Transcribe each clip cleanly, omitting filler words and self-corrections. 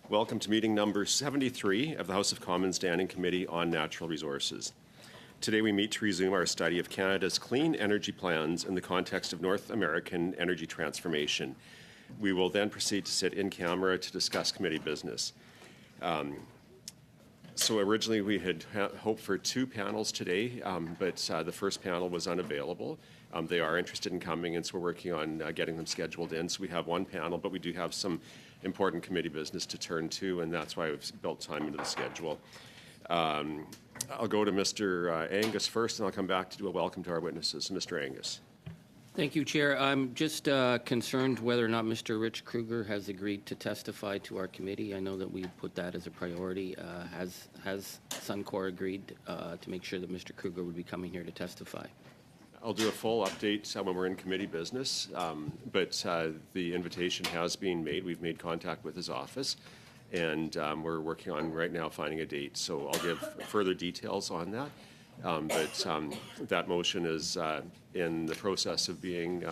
Welcome to meeting number 73 of the House of Commons Standing Committee on Natural Resources. Today we meet to resume our study of Canada's clean energy plans in the context of North American energy transformation. We will then proceed to sit in camera to discuss committee business. So originally we had hoped for two panels today, but the first panel was unavailable. They are interested in coming, and so we're working on getting them scheduled in. So we have one panel, but we do have some important committee business to turn to, and that's why we've built time into the schedule. I'll go to Mr. Angus first, and I'll come back to do a welcome to our witnesses. Mr. Angus. Thank you, Chair. I'm just concerned whether or not Mr. Rich Kruger has agreed to testify to our committee. I know that we put that as a priority. Has Suncor agreed to make sure that Mr. Kruger would be coming here to testify? I'll do a full update when we're in committee business, but the invitation has been made. We've made contact with his office, and we're working on right now finding a date. So I'll give further details on that. But that motion is in the process of being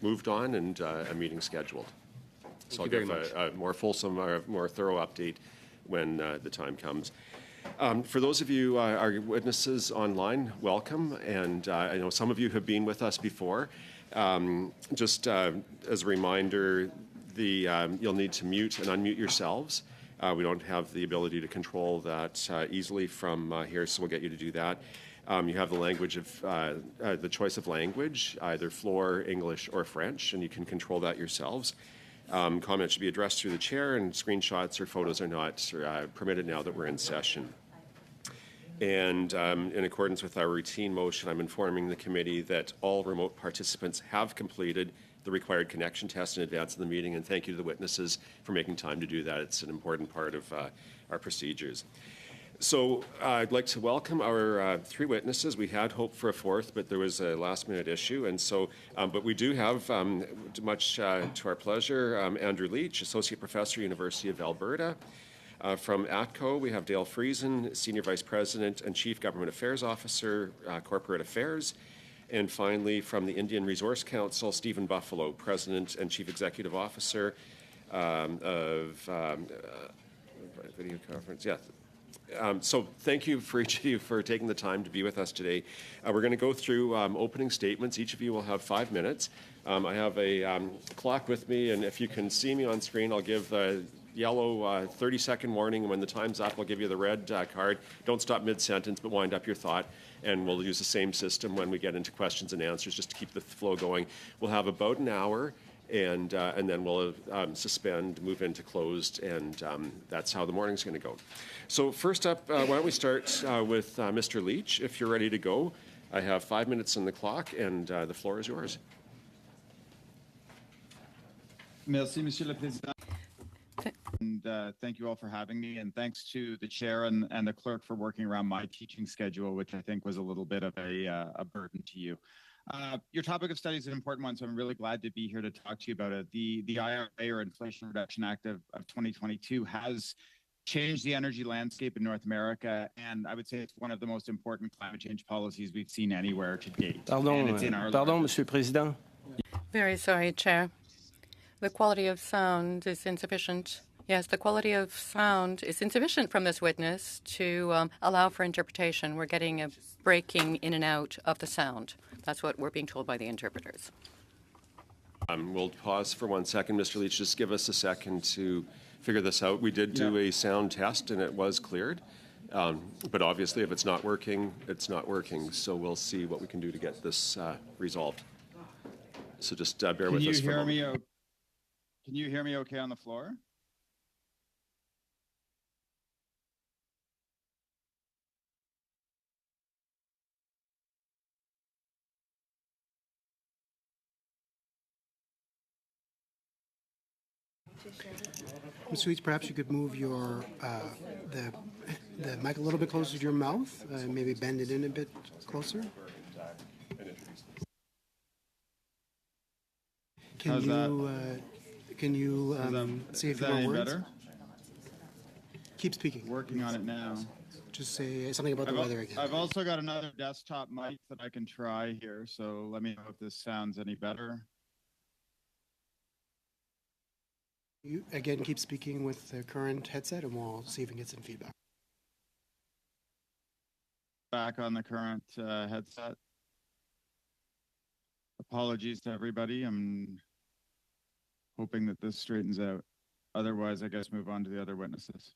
moved on and a meeting scheduled. So I'll give a more fulsome or more thorough update when the time comes. For those of you, our witnesses online, welcome. And I know some of you have been with us before. Just as a reminder, you'll need to mute and unmute yourselves. We don't have the ability to control that easily from here, so we'll get you to do that. You have the language of the choice of language, either floor, English, or French, and you can control that yourselves. Comments should be addressed through the chair, and screenshots or photos are not permitted now that we're in session. And in accordance with our routine motion, I'm informing the committee that all remote participants have completed the required connection test in advance of the meeting, and thank you to the witnesses for making time to do that. It's an important part of our procedures. So I'd like to welcome our three witnesses. We had hoped for a fourth, but there was a last-minute issue, and so, but we do have, much to our pleasure, Andrew Leach, Associate Professor, University of Alberta. From ATCO, we have Dale Friesen, Senior Vice President and Chief Government Affairs Officer, Corporate Affairs. And finally, from the Indian Resource Council, Stephen Buffalo, President and Chief Executive Officer of video conference. Yeah. So thank you for each of you for taking the time to be with us today. We're going to go through opening statements. Each of you will have 5 minutes. I have a clock with me, and if you can see me on screen, I'll give the yellow 30-second warning. When the time's up, I'll give you the red card. Don't stop mid-sentence, but wind up your thought. And we'll use the same system when we get into questions and answers, just to keep the flow going. We'll have about an hour, and then we'll suspend, move into closed, and that's how the morning's going to go. So first up, why don't we start with Mr. Leach, if you're ready to go. I have 5 minutes on the clock, and the floor is yours. Merci, Monsieur le Président. And thank you all for having me, and thanks to the chair and the clerk for working around my teaching schedule, which I think was a little bit of a burden to you. Your topic of study is an important one, so I'm really glad to be here to talk to you about it. The IRA, or Inflation Reduction Act of 2022, has changed the energy landscape in North America, and I would say it's one of the most important climate change policies we've seen anywhere to date. Pardon, Monsieur le Président. Very sorry, Chair. The quality of sound is insufficient. Yes, the quality of sound is insufficient from this witness to allow for interpretation. We're getting a breaking in and out of the sound. That's what we're being told by the interpreters. We'll pause for 1 second. Mr. Leach, just give us a second to figure this out. We did do a sound test, and it was cleared. But obviously, if it's not working, it's not working. So we'll see what we can do to get this resolved. So just bear with us for a moment. Can you hear me okay on the floor? Mr. Leach, perhaps you could move your the mic a little bit closer to your mouth, maybe bend it in a bit closer. Can you say a few more words? Better? Keep speaking. Working on it now. Just say something about the weather again. I've also got another desktop mic that I can try here, so let me know if this sounds any better. You again keep speaking with the current headset, and we'll see if we can get some feedback. Back on the current headset. Apologies to everybody. I'm hoping that this straightens out. Otherwise, I guess move on to the other witnesses.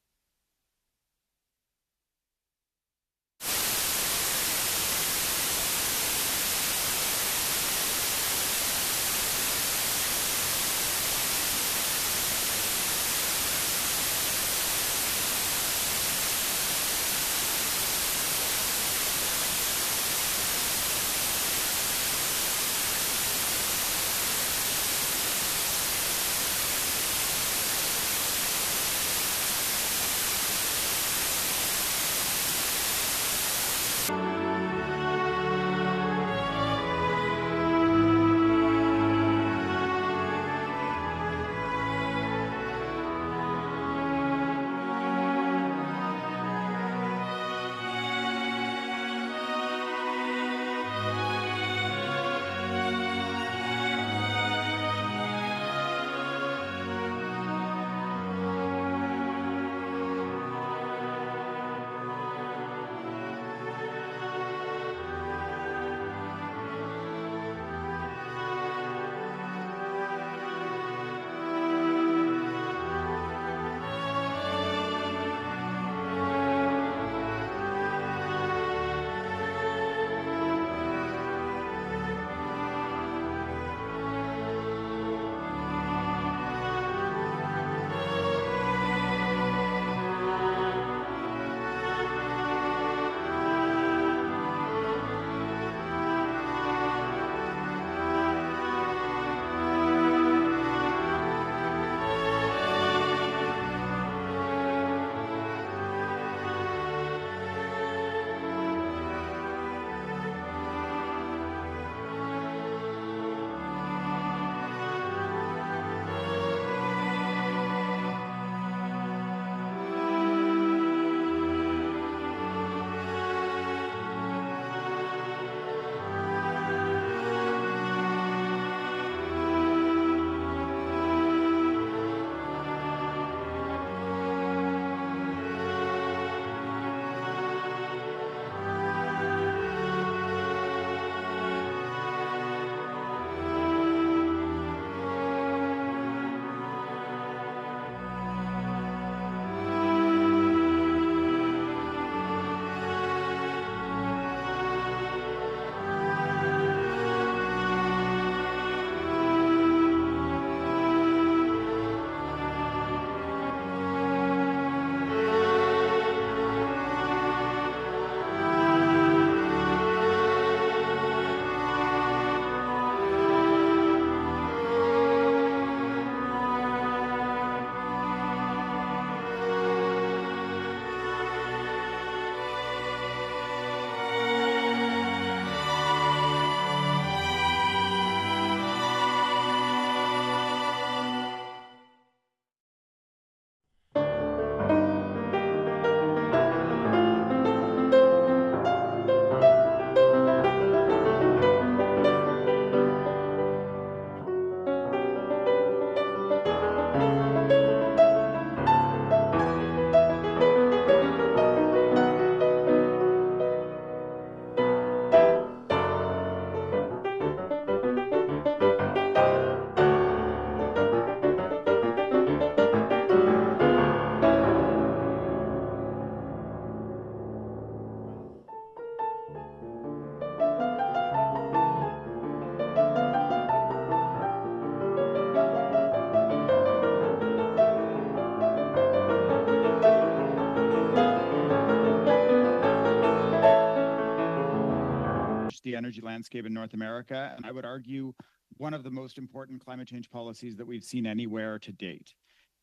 The energy landscape in North America, and I would argue one of the most important climate change policies that we've seen anywhere to date.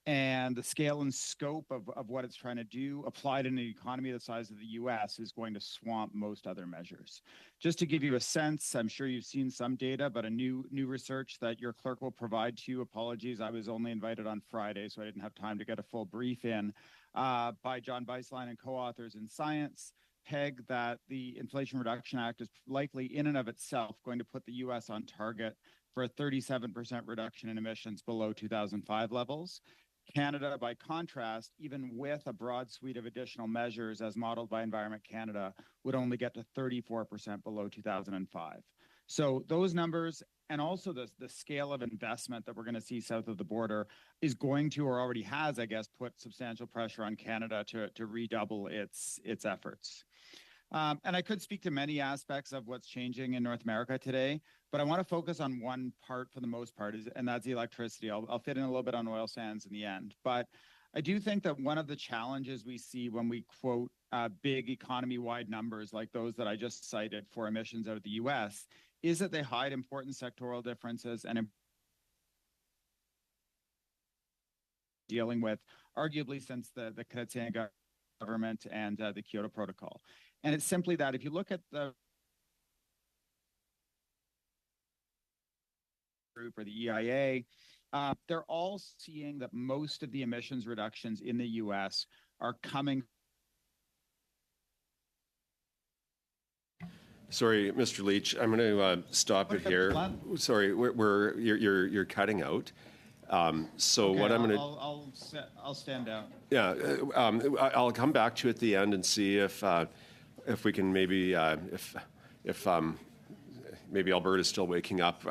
And the scale and scope of what it's trying to do applied in an economy the size of the US is going to swamp most other measures. Just to give you a sense, I'm sure you've seen some data, but a new research that your clerk will provide to you, apologies, I was only invited on Friday, so I didn't have time to get a full brief in, by John Beislein and co-authors in Science, peg that the Inflation Reduction Act is likely in and of itself going to put the US on target for a 37% reduction in emissions below 2005 levels. Canada, by contrast, even with a broad suite of additional measures as modeled by Environment Canada, would only get to 34% below 2005. So those numbers, and also the scale of investment that we're going to see south of the border, is going to, or already has, I guess, put substantial pressure on Canada to redouble its efforts. And I could speak to many aspects of what's changing in North America today, but I want to focus on one part for the most part, and that's the electricity. I'll fit in a little bit on oil sands in the end. But I do think that one of the challenges we see when we quote big economy-wide numbers like those that I just cited for emissions out of the U.S. is that they hide important sectoral differences and dealing with, arguably since the Canadian government and the Kyoto Protocol. And it's simply that if you look at the group or the EIA, they're all seeing that most of the emissions reductions in the U.S. are coming. Sorry, Mr. Leach, I'm going to stop it here. Sorry, you're cutting out. So okay, what I'm going to I'll stand down. Yeah, I'll come back to you at the end and see if we can maybe maybe Alberta's still waking up.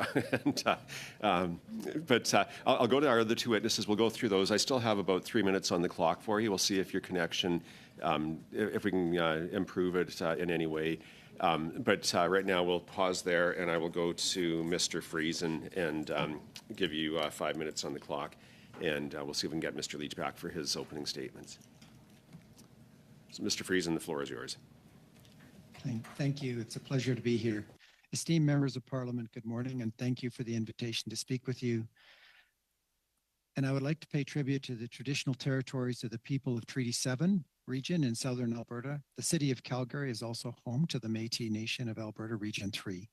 But I'll go to our other two witnesses. We'll go through those. I still have about 3 minutes on the clock for you. We'll see if your connection, if we can improve it in any way. But right now we'll pause there, and I will go to Mr. Friesen and give you 5 minutes on the clock, and we'll see if we can get Mr. Leach back for his opening statements. So, Mr. Friesen, the floor is yours. Thank you. It's a pleasure to be here. Esteemed members of Parliament, good morning, and thank you for the invitation to speak with you. And I would like to pay tribute to the traditional territories of the people of Treaty 7 region in southern Alberta. The city of Calgary is also home to the Métis Nation of Alberta Region 3.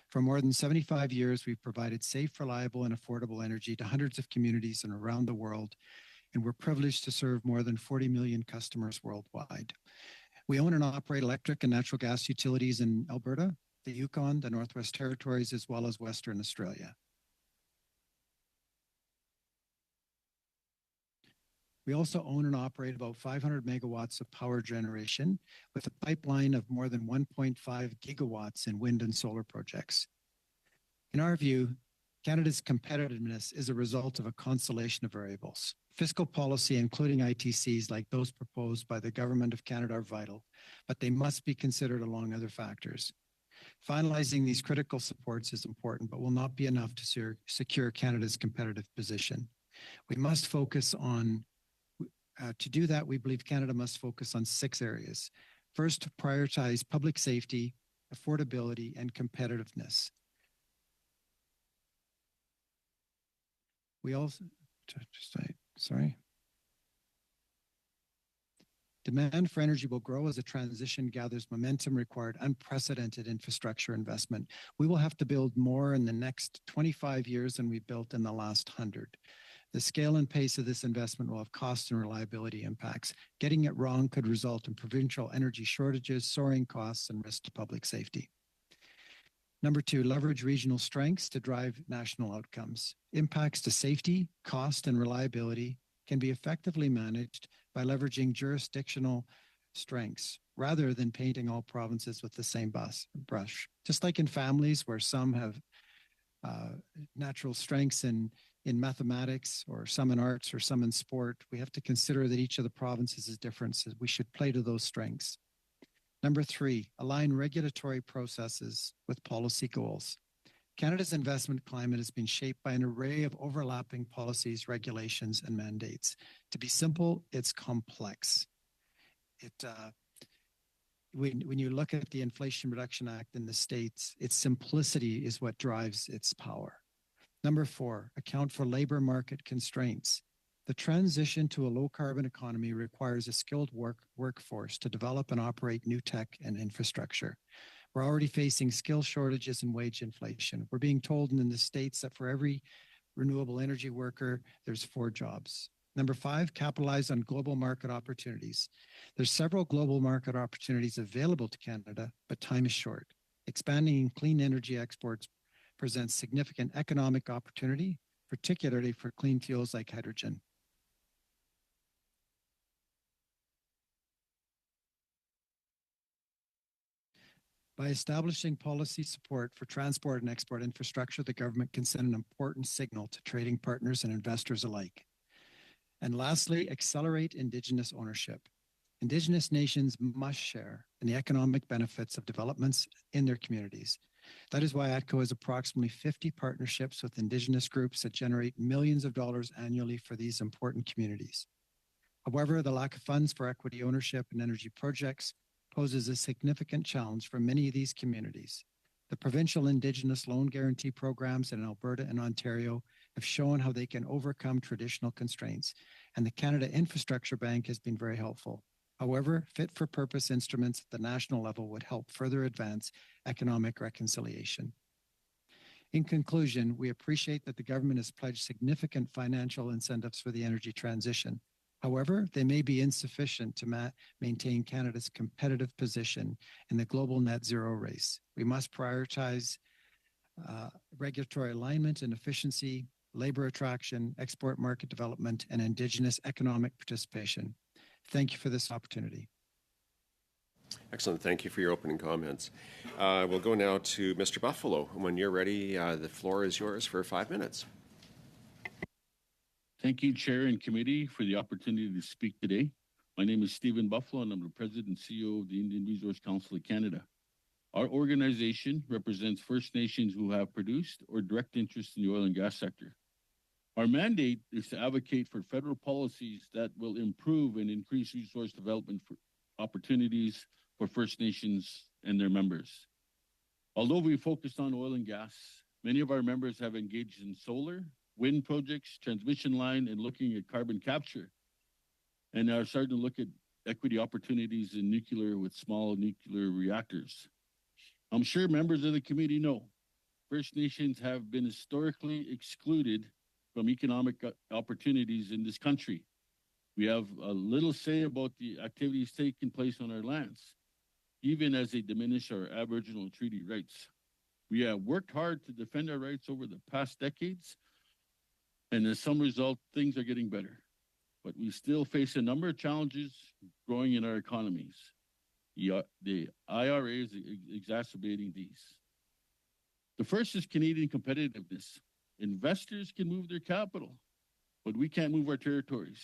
For more than 75 years, we've provided safe, reliable, and affordable energy to hundreds of communities and around the world, and we're privileged to serve more than 40 million customers worldwide. We own and operate electric and natural gas utilities in Alberta, the Yukon, the Northwest Territories, as well as Western Australia. We also own and operate about 500 megawatts of power generation with a pipeline of more than 1.5 gigawatts in wind and solar projects. In our view, Canada's competitiveness is a result of a constellation of variables. Fiscal policy, including ITCs like those proposed by the Government of Canada, are vital, but they must be considered along other factors. Finalizing these critical supports is important, but will not be enough to secure Canada's competitive position. We must focus on to do that, we believe Canada must focus on 6 areas. First, to prioritize public safety, affordability, and competitiveness. We also, Demand for energy will grow as the transition gathers momentum, required unprecedented infrastructure investment. We will have to build more in the next 25 years than we've built in the last 100. The scale and pace of this investment will have cost and reliability impacts. Getting it wrong could result in provincial energy shortages, soaring costs, and risk to public safety. Number 2, leverage regional strengths to drive national outcomes. Impacts to safety, cost, and reliability can be effectively managed by leveraging jurisdictional strengths rather than painting all provinces with the same brush. Just like in families where some have natural strengths in mathematics, or some in arts, or some in sport, we have to consider that each of the provinces is different, so we should play to those strengths. Number 3, align regulatory processes with policy goals. Canada's investment climate has been shaped by an array of overlapping policies, regulations, and mandates. To be simple, it's complex. When you look at the Inflation Reduction Act in the States, its simplicity is what drives its power. Number 4, account for labor market constraints. The transition to a low-carbon economy requires a skilled workforce to develop and operate new tech and infrastructure. We're already facing skill shortages and wage inflation. We're being told in the States that for every renewable energy worker, there's 4 jobs. Number 5, capitalize on global market opportunities. There's several global market opportunities available to Canada, but time is short. Expanding clean energy exports presents significant economic opportunity, particularly for clean fuels like hydrogen. By establishing policy support for transport and export infrastructure, the government can send an important signal to trading partners and investors alike. And lastly, accelerate Indigenous ownership. Indigenous nations must share in the economic benefits of developments in their communities. That is why ATCO has approximately 50 partnerships with Indigenous groups that generate millions of dollars annually for these important communities. However, the lack of funds for equity ownership in energy projects poses a significant challenge for many of these communities. The provincial Indigenous loan guarantee programs in Alberta and Ontario have shown how they can overcome traditional constraints, and the Canada Infrastructure Bank has been very helpful. However, fit-for-purpose instruments at the national level would help further advance economic reconciliation. In conclusion, we appreciate that the government has pledged significant financial incentives for the energy transition. However, they may be insufficient to maintain Canada's competitive position in the global net zero race. We must prioritize regulatory alignment and efficiency, labor attraction, export market development, and Indigenous economic participation. Thank you for this opportunity. Excellent. Thank you for your opening comments. We'll go now to Mr. Buffalo. When you're ready, the floor is yours for 5 minutes. Thank you, Chair and Committee, for the opportunity to speak today. My name is Stephen Buffalo, and I'm the President and CEO of the Indian Resource Council of Canada. Our organization represents First Nations who have produced or direct interest in the oil and gas sector. Our mandate is to advocate for federal policies that will improve and increase resource development for opportunities for First Nations and their members. Although we focused on oil and gas, many of our members have engaged in solar, wind projects, transmission line, and looking at carbon capture, and are starting to look at equity opportunities in nuclear with small nuclear reactors. I'm sure members of the committee know First Nations have been historically excluded from economic opportunities in this country. We have a little say about the activities taking place on our lands, even as they diminish our Aboriginal treaty rights. We have worked hard to defend our rights over the past decades, and as some result, things are getting better. But we still face a number of challenges growing in our economies. The IRA is exacerbating these. The first is Canadian competitiveness. Investors can move their capital, but we can't move our territories.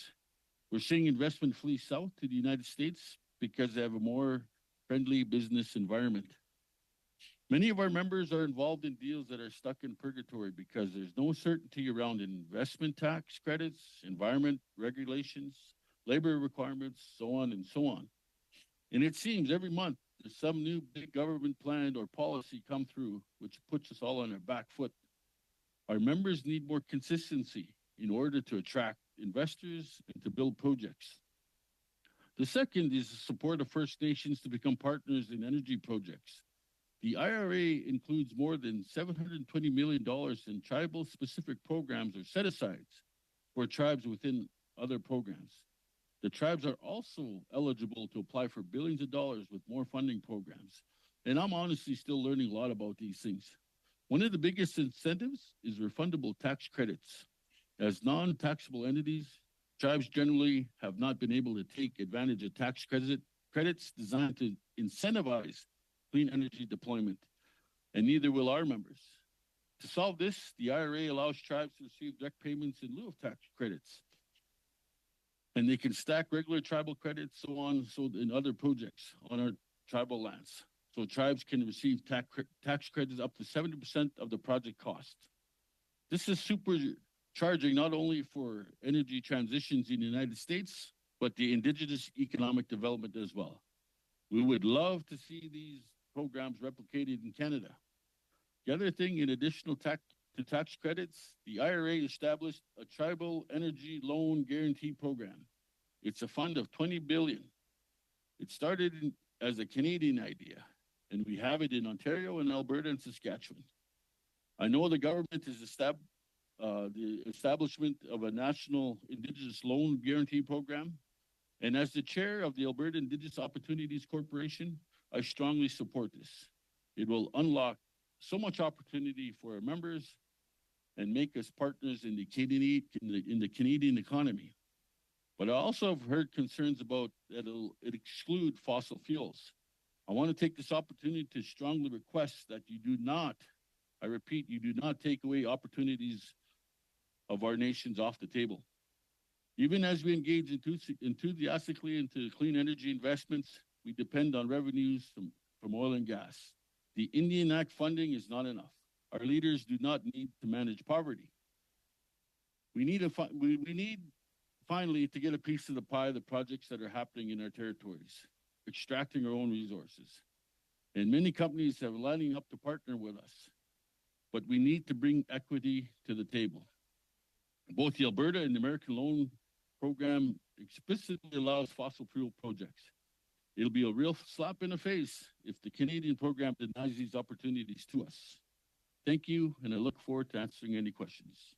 We're seeing investment flee south to the United States because they have a more friendly business environment. Many of our members are involved in deals that are stuck in purgatory because there's no certainty around investment tax credits, environment regulations, labor requirements, so on and so on. And it seems every month there's some new big government plan or policy come through, which puts us all on our back foot. Our members need more consistency in order to attract investors and to build projects. The second is the support of First Nations to become partners in energy projects. The IRA includes more than $720 million in tribal-specific programs or set-asides for tribes within other programs. The tribes are also eligible to apply for billions of dollars with more funding programs. And I'm honestly still learning a lot about these things. One of the biggest incentives is refundable tax credits. As non-taxable entities, tribes generally have not been able to take advantage of tax credits designed to incentivize clean energy deployment, and neither will our members. To solve this, the IRA allows tribes to receive direct payments in lieu of tax credits, and they can stack regular tribal credits in other projects on our tribal lands. So tribes can receive tax credits up to 70% of the project cost. This is supercharging not only for energy transitions in the United States, but the Indigenous economic development as well. We would love to see these programs replicated in Canada. The other thing, in additional tax credits, the IRA established a tribal energy loan guarantee program. It's a fund of $20 billion. It started as a Canadian idea, and we have it in Ontario and Alberta and Saskatchewan. I know the government has the establishment of a national Indigenous loan guarantee program, and as the chair of the Alberta Indigenous Opportunities Corporation, I strongly support this. It will unlock so much opportunity for our members and make us partners in the Canadian economy. But I also have heard concerns about that it'll exclude fossil fuels. I want to take this opportunity to strongly request that you do not, I repeat, you do not take away opportunities of our nations off the table. Even as we engage enthusiastically into clean energy investments, we depend on revenues from oil and gas. The Indian Act funding is not enough. Our leaders do not need to manage poverty. We need finally to get a piece of the pie of the projects that are happening in our territories, extracting our own resources. And many companies have lining up to partner with us, but we need to bring equity to the table. Both the Alberta and the American Loan Program explicitly allows fossil fuel projects. It'll be a real slap in the face if the Canadian program denies these opportunities to us. Thank you, and I look forward to answering any questions.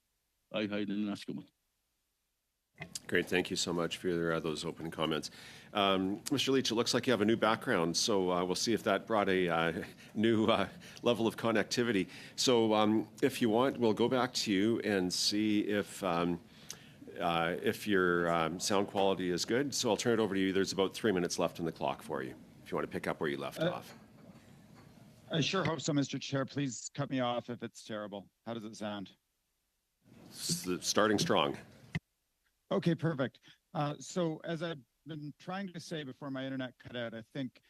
Great, thank you so much for those opening comments. Mr. Leach, it looks like you have a new background, so we'll see if that brought a new level of connectivity. So if you want, we'll go back to you and see if your sound quality is good. So I'll turn it over to you. There's about 3 minutes left on the clock for you, if you want to pick up where you left off. I sure hope so, Mr. Chair. Please cut me off if it's terrible. How does it sound? Starting strong. Okay, perfect. So as I've been trying to say before my internet cut out, I think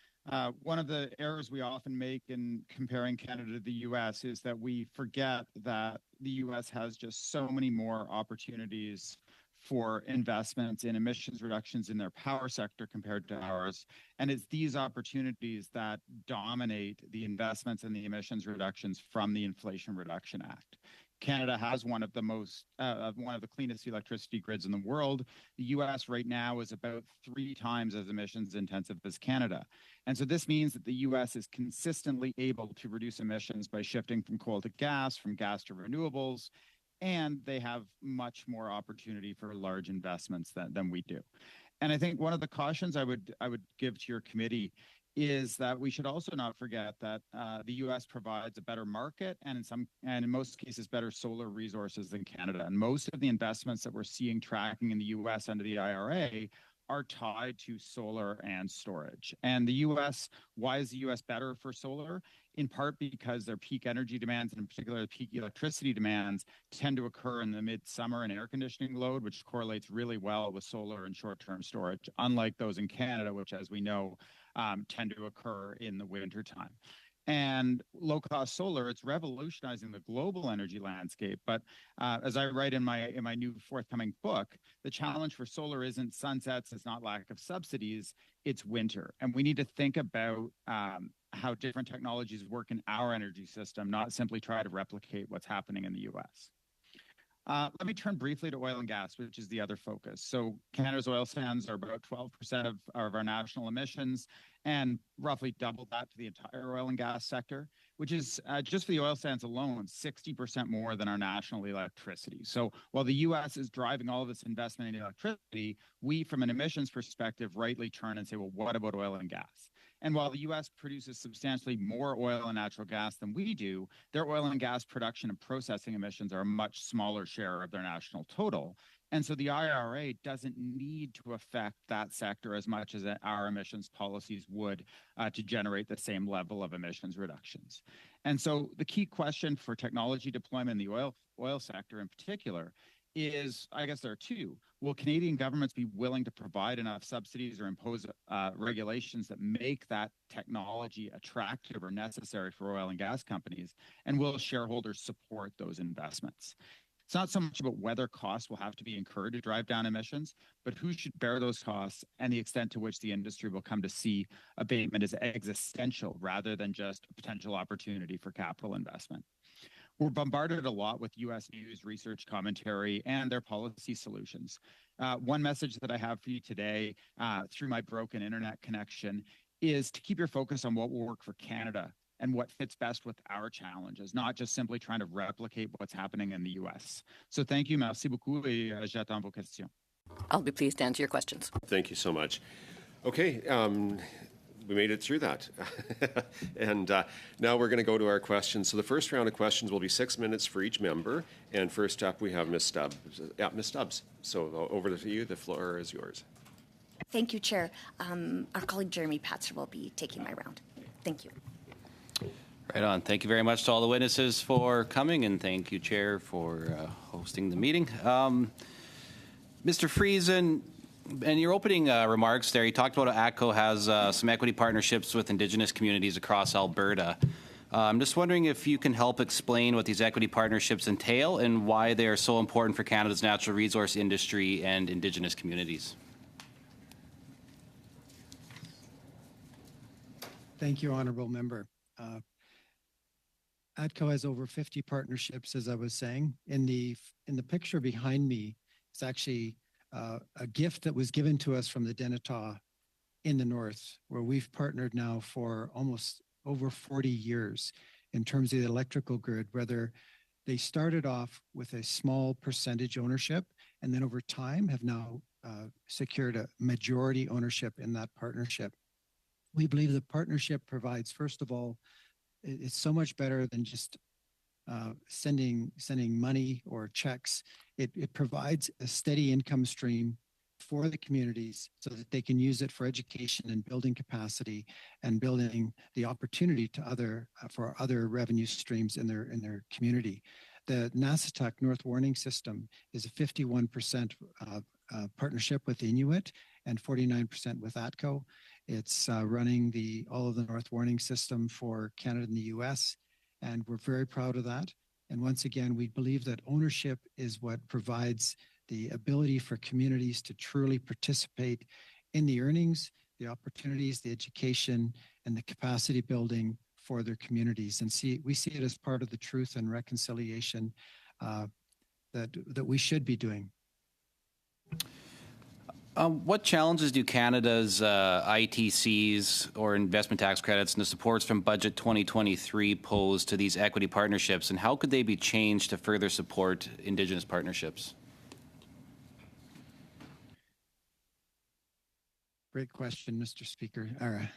one of the errors we often make in comparing Canada to the U.S. is that we forget that the U.S. has just so many more opportunities for investments in emissions reductions in their power sector compared to ours. And it's these opportunities that dominate the investments in the emissions reductions from the Inflation Reduction Act. Canada has one of the cleanest electricity grids in the world. The U.S. right now is about 3 times as emissions intensive as Canada. And so this means that the U.S. is consistently able to reduce emissions by shifting from coal to gas, from gas to renewables, and they have much more opportunity for large investments than we do. And I think one of the cautions I would give to your committee is that we should also not forget that the U.S. provides a better market and in most cases better solar resources than Canada. And most of the investments that we're seeing tracking in the U.S. under the IRA are tied to solar and storage. And the U.S., why is the U.S. better for solar? In part because their peak energy demands, and in particular peak electricity demands, tend to occur in the midsummer and air conditioning load, which correlates really well with solar and short-term storage, unlike those in Canada, which, as we know, tend to occur in the wintertime. And low-cost solar, it's revolutionizing the global energy landscape. But as I write in my new forthcoming book, the challenge for solar isn't sunsets, it's not lack of subsidies, it's winter. And we need to think about how different technologies work in our energy system, not simply try to replicate what's happening in the U.S. Let me turn briefly to oil and gas, which is the other focus. So Canada's oil sands are about 12% of our national emissions, and roughly double that to the entire oil and gas sector, which is just for the oil sands alone, 60% more than our national electricity. So while the U.S. is driving all of this investment in electricity, we, from an emissions perspective, rightly turn and say, well, what about oil and gas? And while the U.S. produces substantially more oil and natural gas than we do, their oil and gas production and processing emissions are a much smaller share of their national total. And so the IRA doesn't need to affect that sector as much as our emissions policies would to generate the same level of emissions reductions. And so the key question for technology deployment in the oil sector in particular is, I guess there are 2. Will Canadian governments be willing to provide enough subsidies or impose regulations that make that technology attractive or necessary for oil and gas companies? And will shareholders support those investments? It's not so much about whether costs will have to be incurred to drive down emissions, but who should bear those costs and the extent to which the industry will come to see abatement as existential rather than just a potential opportunity for capital investment. We're bombarded a lot with U.S. news, research, commentary, and their policy solutions. One message that I have for you today through my broken internet connection is to keep your focus on what will work for Canada and what fits best with our challenges, not just simply trying to replicate what's happening in the U.S. So thank you, merci beaucoup, et j'attends vos questions. I'll be pleased to answer your questions. Thank you so much. Okay, we made it through that. And now we're going to go to our questions. So the first round of questions will be 6 minutes for each member. And first up, we have Ms. Stubbs. Yeah, Ms. Stubbs. So over to you. The floor is yours. Thank you, Chair. Our colleague Jeremy Patzer will be taking my round. Thank you. Right on. Thank you very much to all the witnesses for coming, and thank you, Chair, for hosting the meeting. Mr. Friesen, in your opening remarks there, you talked about how ATCO has some equity partnerships with Indigenous communities across Alberta. I'm just wondering if you can help explain what these equity partnerships entail and why they are so important for Canada's natural resource industry and Indigenous communities. Thank you, Honourable Member. ATCO has over 50 partnerships, as I was saying. In the picture behind me, it's actually a gift that was given to us from the Denetaw in the north, where we've partnered now for almost over 40 years in terms of the electrical grid, whether they started off with a small percentage ownership and then over time have now secured a majority ownership in that partnership. We believe the partnership provides, first of all, it's so much better than just sending money or checks. It provides a steady income stream for the communities so that they can use it for education and building capacity and building the opportunity to for other revenue streams in their community. The Nassatuck North Warning System is a 51% partnership with Inuit and 49% with ATCO. It's running all of the North Warning System for Canada and the US, and we're very proud of that. And once again, we believe that ownership is what provides the ability for communities to truly participate in the earnings, the opportunities, the education, and the capacity building for their communities. And we see it as part of the truth and reconciliation that we should be doing. What challenges do Canada's ITCs or investment tax credits and the supports from Budget 2023 pose to these equity partnerships, and how could they be changed to further support Indigenous partnerships? Great question, Mr. Speaker, or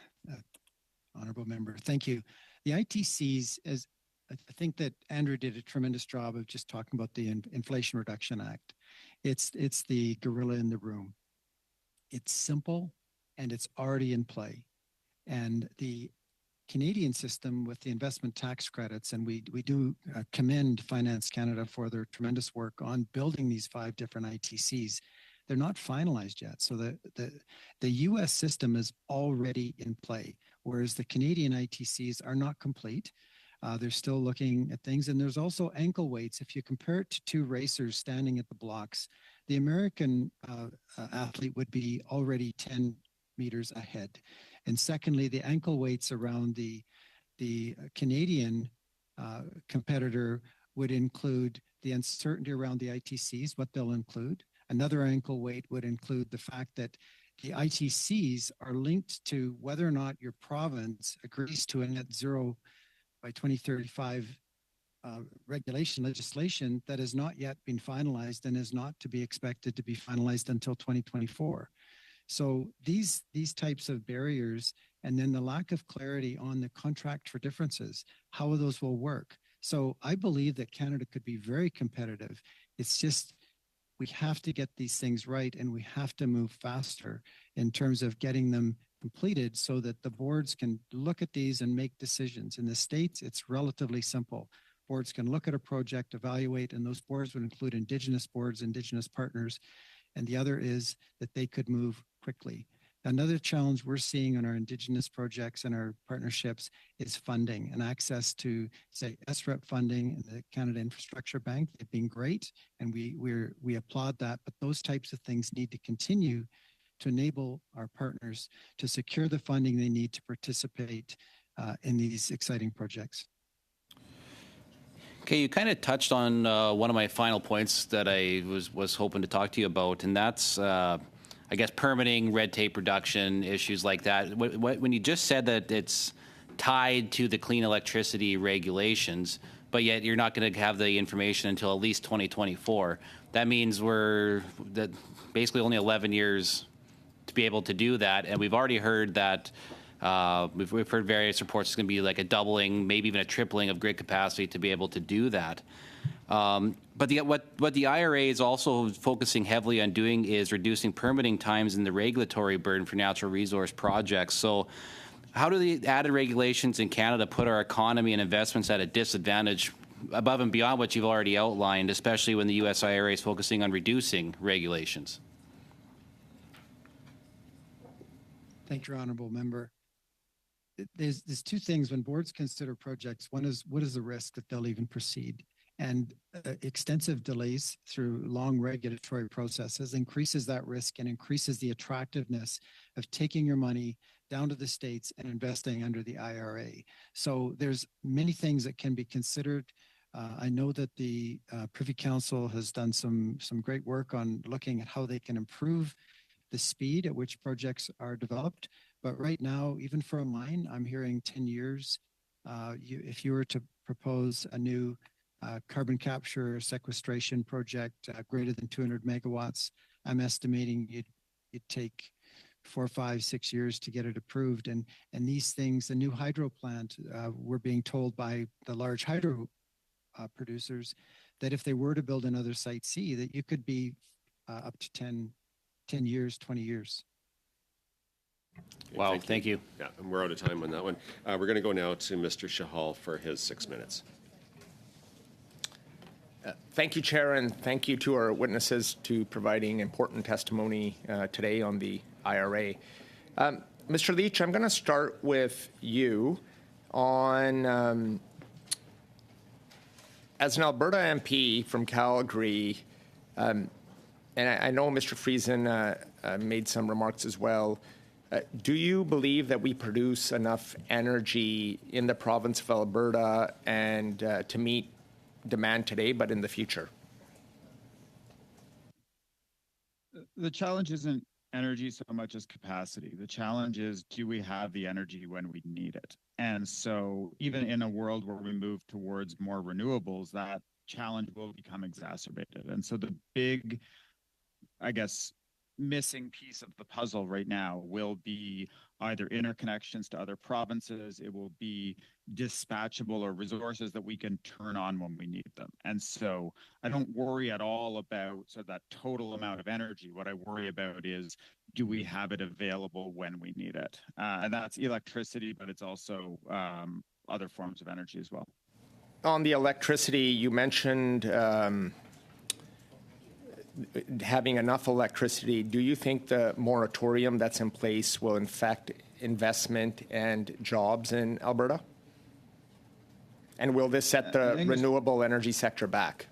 Honourable Member. Thank you. The ITCs, as I think that Andrew did a tremendous job of just talking about the Inflation Reduction Act. It's the gorilla in the room. It's simple and it's already in play. And the Canadian system with the investment tax credits, and we do commend Finance Canada for their tremendous work on building these 5 different ITCs. They're not finalized yet. So the US system is already in play, whereas the Canadian ITCs are not complete. They're still looking at things. And there's also ankle weights. If you compare it to 2 racers standing at the blocks, the American athlete would be already 10 meters ahead. And secondly, the ankle weights around the Canadian competitor would include the uncertainty around the ITCs, what they'll include. Another ankle weight would include the fact that the ITCs are linked to whether or not your province agrees to a net zero by 2035 legislation that has not yet been finalized and is not to be expected to be finalized until 2024. So these types of barriers, and then the lack of clarity on the contract for differences, how those will work. So I believe that Canada could be very competitive. It's just we have to get these things right, and we have to move faster in terms of getting them completed so that the boards can look at these and make decisions. In the States, it's relatively simple. Boards can look at a project, evaluate, and those boards would include Indigenous boards, Indigenous partners. And the other is that they could move quickly. Another challenge we're seeing on our Indigenous projects and our partnerships is funding and access to, say, SREP funding and the Canada Infrastructure Bank. They've been great, and we applaud that. But those types of things need to continue to enable our partners to secure the funding they need to participate in these exciting projects. Okay, you kind of touched on one of my final points that I was hoping to talk to you about, and that's, I guess, permitting, red tape reduction, issues like that. When you just said that it's tied to the clean electricity regulations, but yet you're not going to have the information until at least 2024, that means we're basically only 11 years to be able to do that, and we've already heard that we've heard various reports it's going to be like a doubling, maybe even a tripling of grid capacity to be able to do that. But what the IRA is also focusing heavily on doing is reducing permitting times and the regulatory burden for natural resource projects. So how do the added regulations in Canada put our economy and investments at a disadvantage above and beyond what you've already outlined, especially when the U.S. IRA is focusing on reducing regulations? Thank you, Honourable Member. There's two things when boards consider projects. One is, what is the risk that they'll even proceed? And extensive delays through long regulatory processes increases that risk and increases the attractiveness of taking your money down to the States and investing under the IRA. So there's many things that can be considered. I know that the Privy Council has done some great work on looking at how they can improve the speed at which projects are developed. But right now, even for a mine, I'm hearing 10 years. If you were to propose a new carbon capture sequestration project greater than 200 megawatts, I'm estimating you'd take 4, 5, 6 years to get it approved. And these things, the new hydro plant, we're being told by the large hydro producers that if they were to build another Site C, that you could be up to 10 years, 20 years. Okay, wow, thank you. Yeah, and we're out of time on that one. We're going to go now to Mr. Shahal for his 6 minutes. Thank you, Chair, and thank you to our witnesses to providing important testimony today on the IRA. Mr. Leach, I'm going to start with you on, as an Alberta MP from Calgary, and I know Mr. Friesen made some remarks as well. Do you believe that we produce enough energy in the province of Alberta and to meet demand today, but in the future? The challenge isn't energy so much as capacity. The challenge is, do we have the energy when we need it? And so even in a world where we move towards more renewables, that challenge will become exacerbated. And so the big, I guess, missing piece of the puzzle right now will be either interconnections to other provinces, it will be dispatchable or resources that we can turn on when we need them. And so I don't worry at all about that total amount of energy. What I worry about is, do we have it available when we need it? And that's electricity, but it's also other forms of energy as well. On the electricity, you mentioned having enough electricity. Do you think the moratorium that's in place will affect investment and jobs in Alberta? And will this set the renewable energy sector back?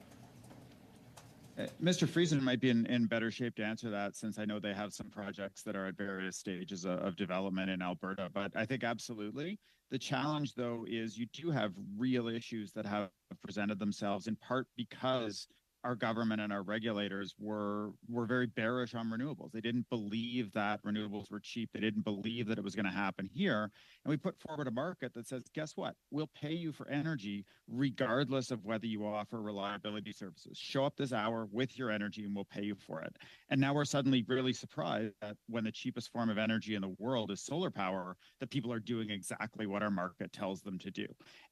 Mr. Friesen might be in better shape to answer that, since I know they have some projects that are at various stages of development in Alberta. But I think absolutely. The challenge, though, is you do have real issues that have presented themselves, in part because our government and our regulators were very bearish on renewables. They didn't believe that renewables were cheap. They didn't believe that it was going to happen here. And we put forward a market that says, guess what? We'll pay you for energy regardless of whether you offer reliability services. Show up this hour with your energy and we'll pay you for it. And now we're suddenly really surprised that when the cheapest form of energy in the world is solar power, that people are doing exactly what our market tells them to do.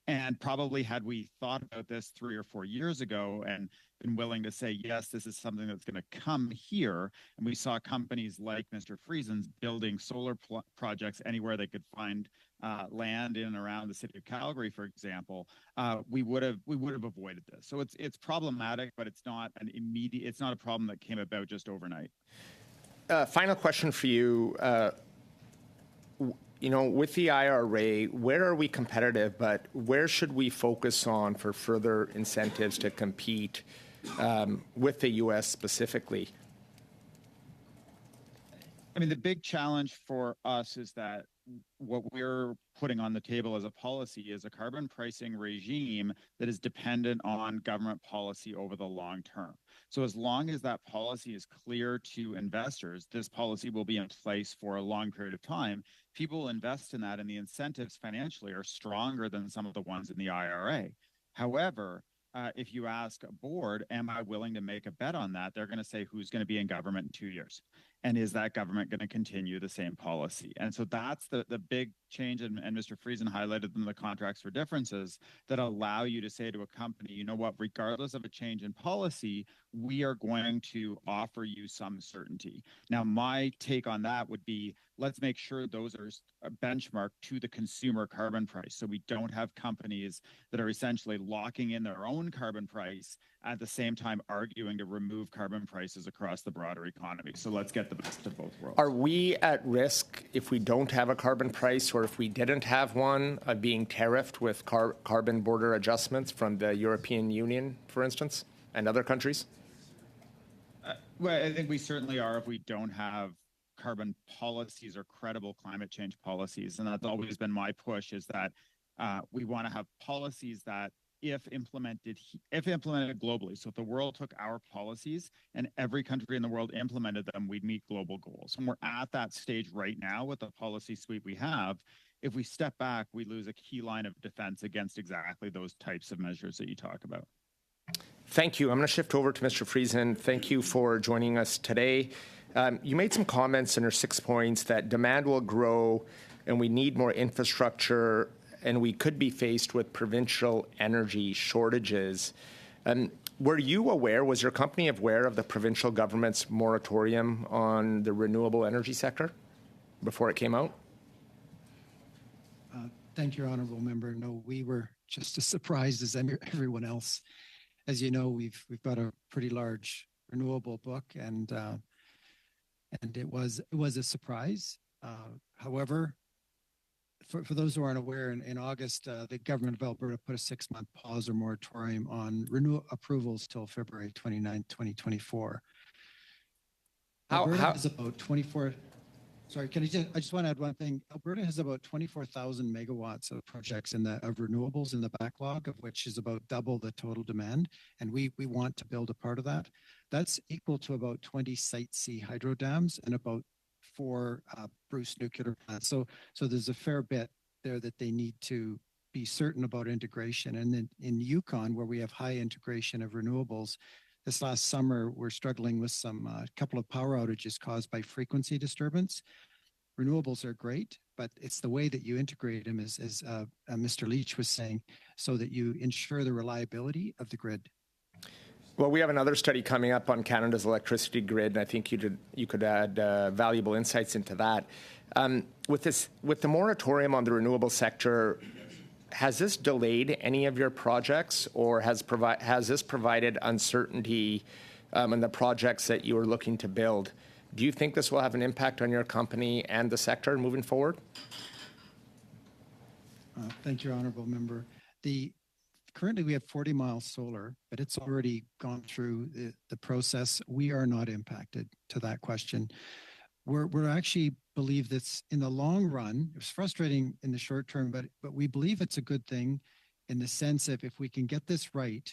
And probably had we thought about this 3 or 4 years ago and been willing to say, yes, this is something that's going to come here, and we saw companies like Mr. Friesen's building solar projects anywhere they could find land in and around the city of Calgary, for example, we would have avoided this. So it's problematic, but it's not a problem that came about just overnight. Final question for you. With the IRA, where are we competitive, but where should we focus on for further incentives to compete with the U.S. specifically? I mean, the big challenge for us is that what we're putting on the table as a policy is a carbon pricing regime that is dependent on government policy over the long term. So as long as that policy is clear to investors, this policy will be in place for a long period of time. People will invest in that, and the incentives financially are stronger than some of the ones in the IRA. However, if you ask a board, am I willing to make a bet on that? They're going to say, who's going to be in government in 2 years? And is that government going to continue the same policy? And so that's the big change. And Mr. Friesen highlighted them, the contracts for differences that allow you to say to a company, you know what, regardless of a change in policy, we are going to offer you some certainty. Now, my take on that would be, let's make sure those are benchmarked to the consumer carbon price. So we don't have companies that are essentially locking in their own carbon price at the same time arguing to remove carbon prices across the broader economy. So let's get the best of both worlds. Are we at risk if we don't have a carbon price, or if we didn't have one, of being tariffed with carbon border adjustments from the European Union, for instance, and other countries? Well, I think we certainly are if we don't have carbon policies or credible climate change policies. And that's always been my push, is that we want to have policies that if implemented globally. So if the world took our policies and every country in the world implemented them, we'd meet global goals. And we're at that stage right now with the policy suite we have. If we step back, we lose a key line of defense against exactly those types of measures that you talk about. Thank you. I'm going to shift over to Mr. Friesen. Thank you for joining us today. You made some comments in your 6 points that demand will grow and we need more infrastructure and we could be faced with provincial energy shortages. Were you aware, was your company aware of the provincial government's moratorium on the renewable energy sector before it came out? Thank you, Honourable Member. No, we were just as surprised as everyone else. As you know, we've got a pretty large renewable book, and it was a surprise. However, for those who aren't aware, in August, the government of Alberta put a 6-month pause or moratorium on renewal approvals till February 29, 2024. Alberta has about 24. Sorry, I just want to add one thing. Alberta has about 24,000 megawatts of projects of renewables in the backlog, of which is about double the total demand, and we want to build a part of that. That's equal to about 20 Site C hydro dams and about 4 Bruce nuclear plants. So there's a fair bit there that they need to be certain about integration. And then in Yukon, where we have high integration of renewables, this last summer we're struggling with some couple of power outages caused by frequency disturbance. Renewables are great, but it's the way that you integrate them, as Mr. Leach was saying, so that you ensure the reliability of the grid. Well, we have another study coming up on Canada's electricity grid, and I think you could add valuable insights into that. With the moratorium on the renewable sector, has this delayed any of your projects, or has this provided uncertainty in the projects that you are looking to build? Do you think this will have an impact on your company and the sector moving forward? Thank you, Honourable Member. Currently, we have 40 Mile Solar, but it's already gone through the process. We are not impacted to that question. We're actually believe that's in the long run. It's frustrating in the short term, but we believe it's a good thing in the sense of if we can get this right,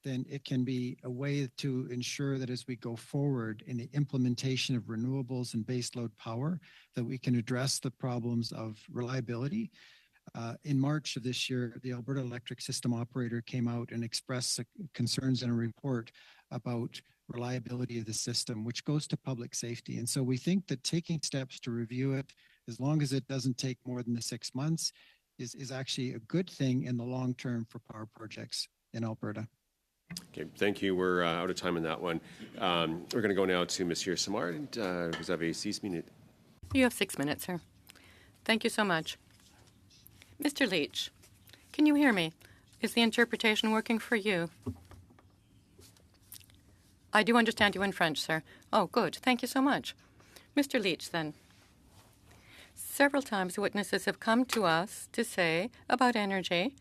then it can be a way to ensure that as we go forward in the implementation of renewables and baseload power, that we can address the problems of reliability. In March of this year, the Alberta Electric System Operator came out and expressed concerns in a report about reliability of the system, which goes to public safety. And so we think that taking steps to review it, as long as it doesn't take more than the 6 months, is actually a good thing in the long term for power projects in Alberta. Okay, thank you. We're out of time on that one. We're going to go now to Monsieur Simard. Vous avez 6 minutes. You have 6 minutes, sir. Thank you so much. Mr. Leach, can you hear me? Is the interpretation working for you? I do understand you in French, sir. Oh, good. Thank you so much. Mr. Leach, then. Several times witnesses have come to us to say about energy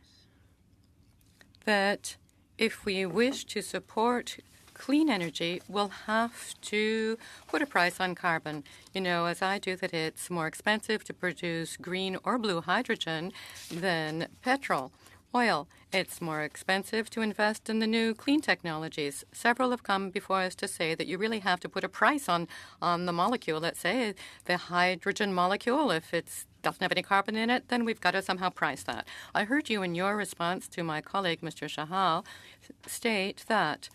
that if we wish to support clean energy, we'll have to put a price on carbon. You know, as I do, that it's more expensive to produce green or blue hydrogen than petrol. Oil, it's more expensive to invest in the new clean technologies. Several have come before us to say that you really have to put a price on the molecule. Let's say the hydrogen molecule, if it doesn't have any carbon in it, then we've got to somehow price that. I heard you in your response to my colleague, Mr. Shahal, state that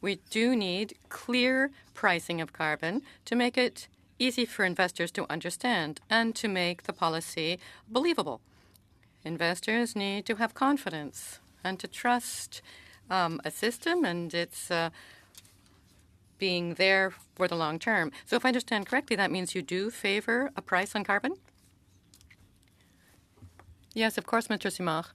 we do need clear pricing of carbon to make it easy for investors to understand and to make the policy believable. Investors need to have confidence and to trust a system and its being there for the long term. So if I understand correctly, that means you do favor a price on carbon? Yes, of course, Mr. Simard.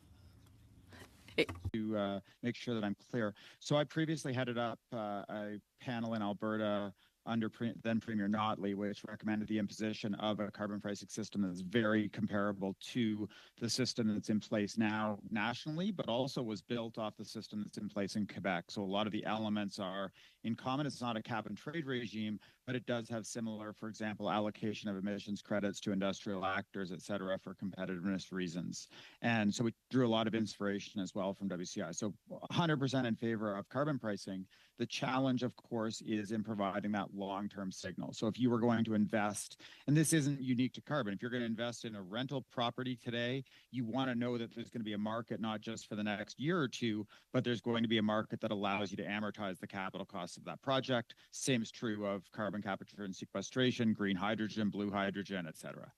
To make sure that I'm clear. So I previously headed up a panel in Alberta under then Premier Notley, which recommended the imposition of a carbon pricing system that's very comparable to the system that's in place now nationally, but also was built off the system that's in place in Quebec. So a lot of the elements are in common. It's not a cap and trade regime, but it does have similar, for example, allocation of emissions credits to industrial actors, et cetera, for competitiveness reasons. And so we drew a lot of inspiration as well from WCI. So 100% in favor of carbon pricing. The challenge, of course, is in providing that long-term signal. So if you were going to invest, and this isn't unique to carbon, if you're going to invest in a rental property today, you want to know that there's going to be a market not just for the next year or two, but there's going to be a market that allows you to amortize the capital costs of that project. Same is true of carbon capture and sequestration, green hydrogen, blue hydrogen, et cetera.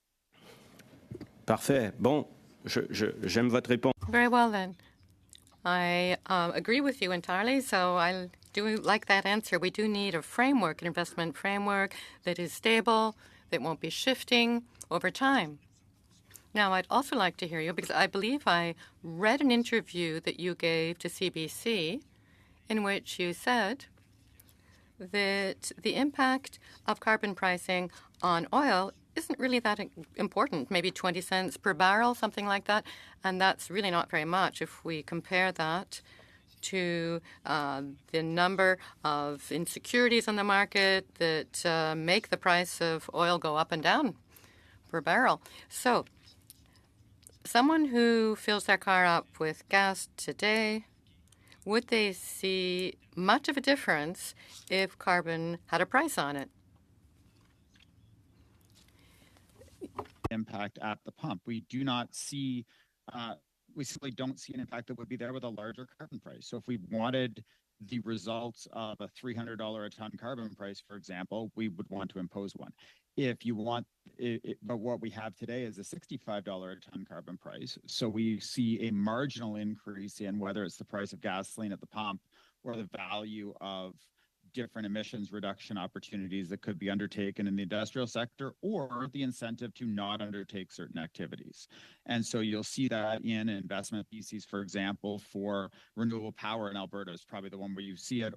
Parfait. Bon, j'aime votre réponse. Very well, then. I agree with you entirely, so I do like that answer. We do need a framework, an investment framework that is stable, that won't be shifting over time. Now, I'd also like to hear you, because I believe I read an interview that you gave to CBC in which you said that the impact of carbon pricing on oil isn't really that important, maybe 20 cents per barrel, something like that. And that's really not very much if we compare that to the number of insecurities on the market that make the price of oil go up and down per barrel. So someone who fills their car up with gas today, would they see much of a difference if carbon had a price on it? Impact at the pump. We do not see, we simply don't see an impact that would be there with a larger carbon price. So if we wanted the results of a $300 a ton carbon price, for example, we would want to impose one. If you want, but what we have today is a $65 a ton carbon price. So we see a marginal increase in whether it's the price of gasoline at the pump or the value of different emissions reduction opportunities that could be undertaken in the industrial sector, or the incentive to not undertake certain activities. And so you'll see that in investment theses, for example, for renewable power in Alberta is probably the one where you see it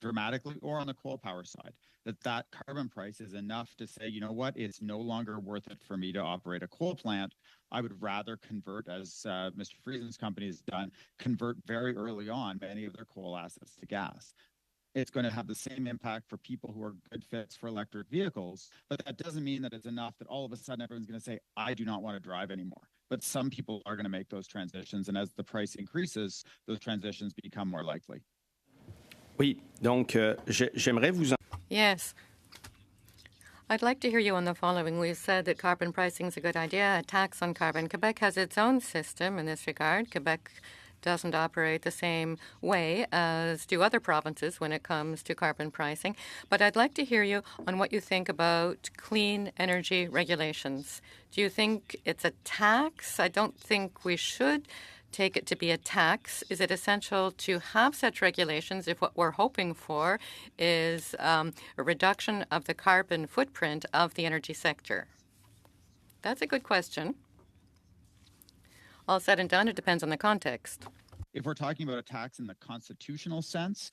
dramatically, or on the coal power side, that carbon price is enough to say, you know what, it's no longer worth it for me to operate a coal plant. I would rather convert, as Mr. Friesen's company has done, convert very early on many of their coal assets to gas. It's going to have the same impact for people who are good fits for electric vehicles, but that doesn't mean that it's enough that all of a sudden everyone's going to say, I do not want to drive anymore. But some people are going to make those transitions, and as the price increases, those transitions become more likely. Oui, donc j'aimerais vous en... Yes. I'd like to hear you on the following. We've said that carbon pricing is a good idea, a tax on carbon. Quebec has its own system in this regard. Quebec doesn't operate the same way as do other provinces when it comes to carbon pricing. But I'd like to hear you on what you think about clean energy regulations. Do you think it's a tax? I don't think we should take it to be a tax. Is it essential to have such regulations if what we're hoping for is a reduction of the carbon footprint of the energy sector? That's a good question. All said and done, it depends on the context. If we're talking about a tax in the constitutional sense,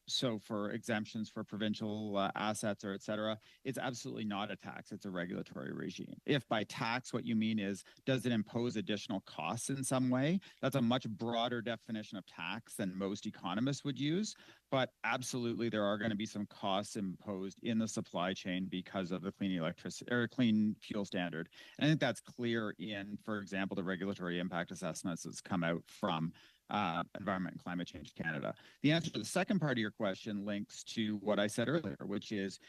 so for exemptions for provincial assets or et cetera, it's absolutely not a tax. It's a regulatory regime. If by tax what you mean is, does it impose additional costs in some way? That's a much broader definition of tax than most economists would use. But absolutely, there are going to be some costs imposed in the supply chain because of the clean electricity or clean fuel standard. And I think that's clear in, for example, the regulatory impact assessments that's come out from Environment and Climate Change Canada. The answer to the second part of your question links to what I said earlier, which is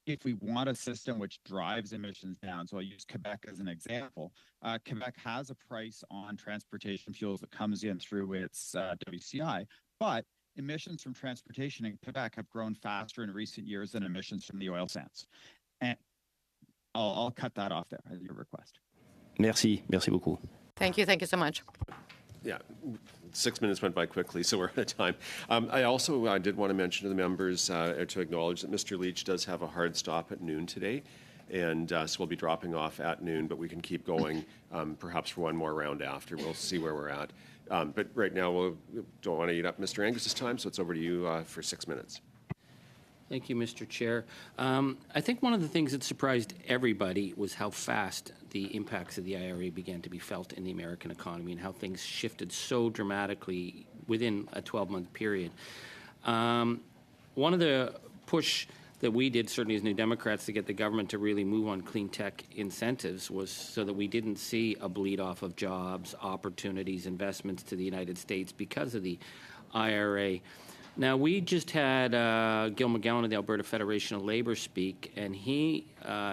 if we want a system which drives emissions down, so I'll use Quebec as an example, Quebec has a price on transportation fuels that comes in through its WCI, but emissions from transportation in Quebec have grown faster in recent years than emissions from the oil sands. And I'll cut that off there at your request. Merci. Merci beaucoup. Thank you. Thank you so much. Yeah, 6 minutes went by quickly, so we're out of time. I also did want to mention to the members to acknowledge that Mr. Leach does have a hard stop at noon today, and so we'll be dropping off at noon, but we can keep going perhaps for one more round after. We'll see where we're at. But right now, we don't want to eat up Mr. Angus's time, so it's over to you for 6 minutes. Thank you, Mr. Chair. I think one of the things that surprised everybody was how fast the impacts of the IRA began to be felt in the American economy and how things shifted so dramatically within a 12-month period. One of the push that we did, certainly as New Democrats, to get the government to really move on clean tech incentives was so that we didn't see a bleed off of jobs, opportunities, investments to the United States because of the IRA. Now, we just had Gil McGowan of the Alberta Federation of Labour speak, and he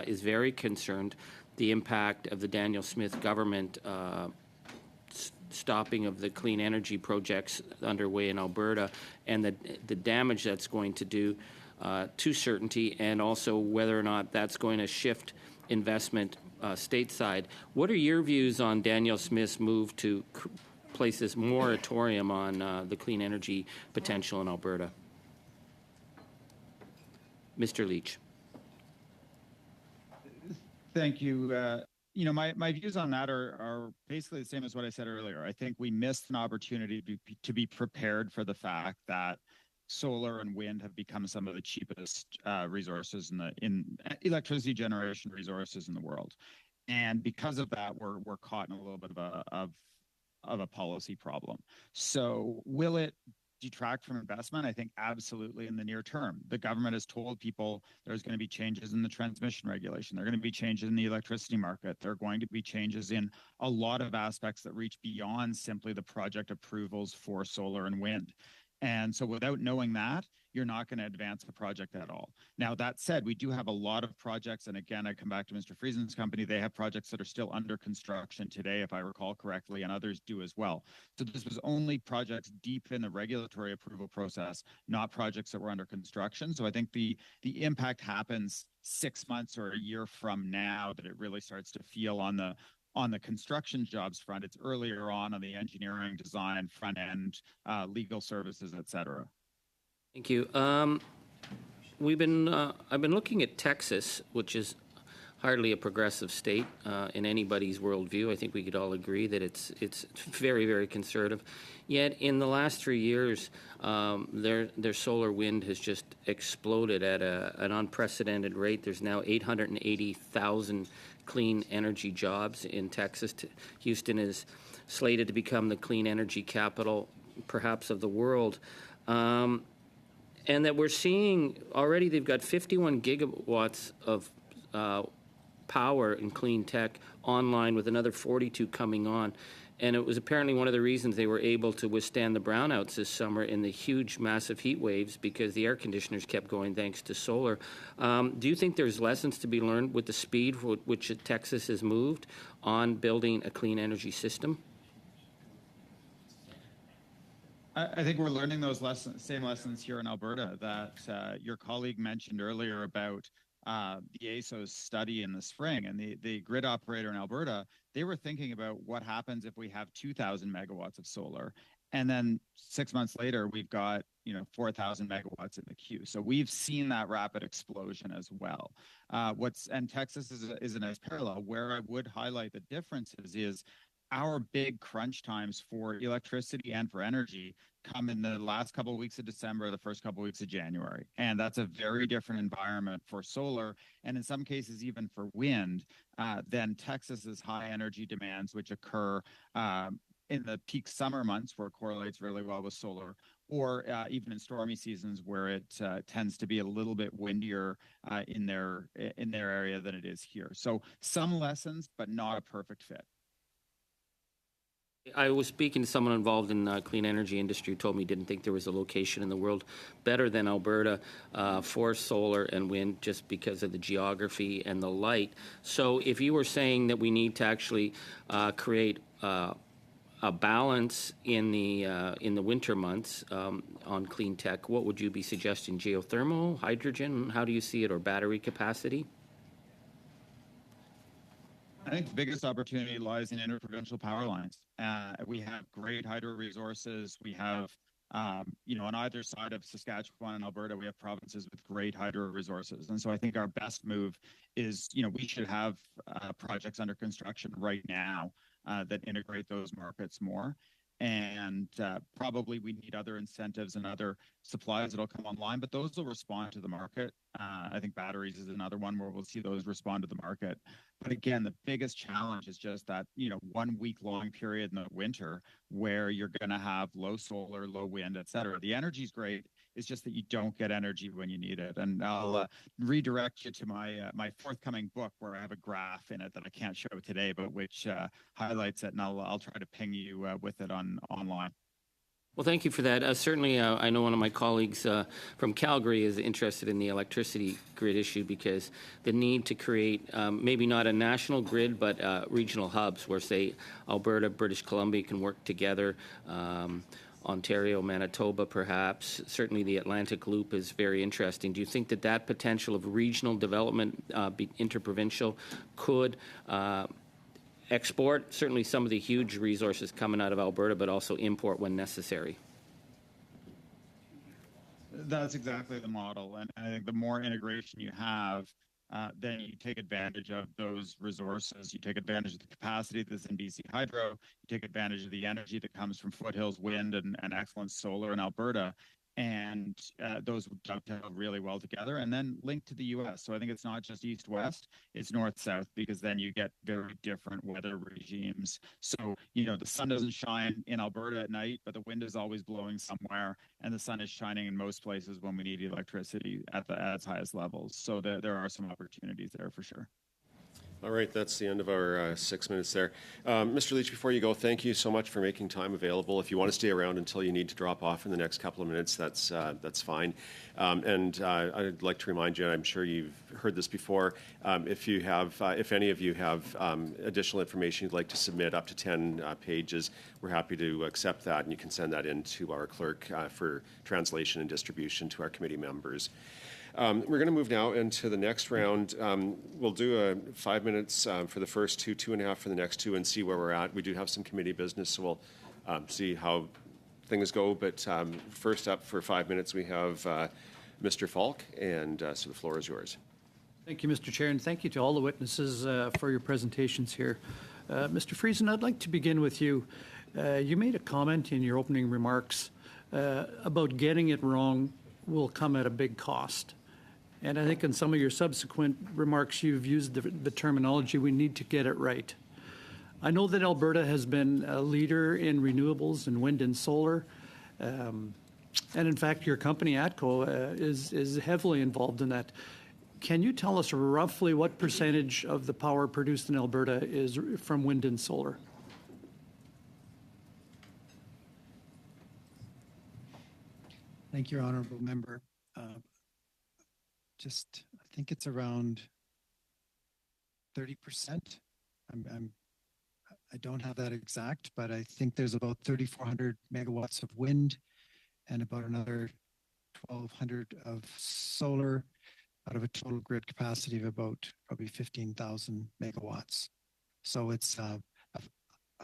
is very concerned the impact of the Daniel Smith government stopping of the clean energy projects underway in Alberta and the damage that's going to do to certainty, and also whether or not that's going to shift investment stateside. What are your views on Daniel Smith's move to place this moratorium on the clean energy potential in Alberta? Mr. Leach. Thank you. My views on that are basically the same as what I said earlier. I think we missed an opportunity to be prepared for the fact that solar and wind have become some of the cheapest resources in electricity generation resources in the world, and because of that, we're caught in a little bit of a policy problem. So will it detract from investment? I think absolutely in the near term. The government has told people there's going to be changes in the transmission regulation. There are going to be changes in the electricity market. There are going to be changes in a lot of aspects that reach beyond simply the project approvals for solar and wind. And so without knowing that, you're not going to advance the project at all. Now, that said, we do have a lot of projects. And again, I come back to Mr. Friesen's company. They have projects that are still under construction today, if I recall correctly, and others do as well. So this was only projects deep in the regulatory approval process, not projects that were under construction. So I think the impact happens 6 months or a year from now that it really starts to feel on the construction jobs front. It's earlier on the engineering, design, front end, legal services, et cetera. Thank you. I've been looking at Texas, which is hardly a progressive state in anybody's worldview. I think we could all agree that it's very, very conservative. Yet in the last 3 years, their solar wind has just exploded at an unprecedented rate. There's now 880,000 clean energy jobs in Texas. Houston is slated to become the clean energy capital, perhaps, of the world. And that we're seeing already they've got 51 gigawatts of power in clean tech online, with another 42 coming on. And it was apparently one of the reasons they were able to withstand the brownouts this summer in the huge, massive heat waves, because the air conditioners kept going thanks to solar. Do you think there's lessons to be learned with the speed with which Texas has moved on building a clean energy system? I think we're learning those same lessons here in Alberta that your colleague mentioned earlier about the ASO's study in the spring, and the grid operator in Alberta, they were thinking about what happens if we have 2,000 megawatts of solar, and then 6 months later we've got 4,000 megawatts in the queue. So we've seen that rapid explosion as well. And Texas is a nice parallel. Where I would highlight the differences is our big crunch times for electricity and for energy come in the last couple of weeks of December, the first couple of weeks of January. And that's a very different environment for solar, and in some cases even for wind, than Texas's high energy demands, which occur in the peak summer months, where it correlates really well with solar, or even in stormy seasons where it tends to be a little bit windier in their area than it is here. So some lessons, but not a perfect fit. I was speaking to someone involved in the clean energy industry who told me he didn't think there was a location in the world better than Alberta for solar and wind, just because of the geography and the light. So if you were saying that we need to actually create a balance in the winter months on clean tech, what would you be suggesting? Geothermal, hydrogen? How do you see it, or battery capacity? I think the biggest opportunity lies in interprovincial power lines. We have great hydro resources. We have, on either side of Saskatchewan and Alberta, we have provinces with great hydro resources. And so I think our best move is, we should have projects under construction right now that integrate those markets more. And probably we need other incentives and other supplies that'll come online, but those will respond to the market. I think batteries is another one where we'll see those respond to the market. But again, the biggest challenge is just that, 1 week long period in the winter where you're going to have low solar, low wind, et cetera. The energy is great. It's just that you don't get energy when you need it. And I'll redirect you to my forthcoming book where I have a graph in it that I can't show today, but which highlights it. And I'll try to ping you with it online. Well, thank you for that. Certainly, I know one of my colleagues from Calgary is interested in the electricity grid issue because the need to create maybe not a national grid, but regional hubs where, say, Alberta, British Columbia can work together, Ontario, Manitoba, perhaps. Certainly, the Atlantic Loop is very interesting. Do you think that potential of regional development, interprovincial, could export certainly some of the huge resources coming out of Alberta, but also import when necessary? That's exactly the model. And I think the more integration you have, then you take advantage of those resources. You take advantage of the capacity that's in BC Hydro. You take advantage of the energy that comes from Foothills Wind and excellent solar in Alberta. And those would dovetail really well together and then link to the U.S. So I think it's not just east-west, it's north-south, because then you get very different weather regimes. So, the sun doesn't shine in Alberta at night, but the wind is always blowing somewhere, and the sun is shining in most places when we need electricity at its highest levels. So there are some opportunities there for sure. All right, that's the end of our 6 minutes there. Mr. Leach, before you go, thank you so much for making time available. If you want to stay around until you need to drop off in the next couple of minutes, that's fine. And I'd like to remind you, and I'm sure you've heard this before, if any of you have additional information you'd like to submit up to 10 pages, we're happy to accept that, and you can send that in to our clerk for translation and distribution to our committee members. We're going to move now into the next round. We'll do 5 minutes for the first two, 2.5 for the next two, and see where we're at. We do have some committee business, so we'll see how things go. But first up for 5 minutes, we have Mr. Falk, and so the floor is yours. Thank you, Mr. Chair, and thank you to all the witnesses for your presentations here. Mr. Friesen, I'd like to begin with you. You made a comment in your opening remarks about getting it wrong will come at a big cost. And I think in some of your subsequent remarks, you've used the terminology, we need to get it right. I know that Alberta has been a leader in renewables and wind and solar. And in fact, your company, ATCO, is heavily involved in that. Can you tell us roughly what percentage of the power produced in Alberta is from wind and solar? Thank you, Honourable Member. I think it's around 30%. I don't have that exact, but I think there's about 3,400 megawatts of wind and about another 1,200 of solar out of a total grid capacity of about probably 15,000 megawatts. So it's a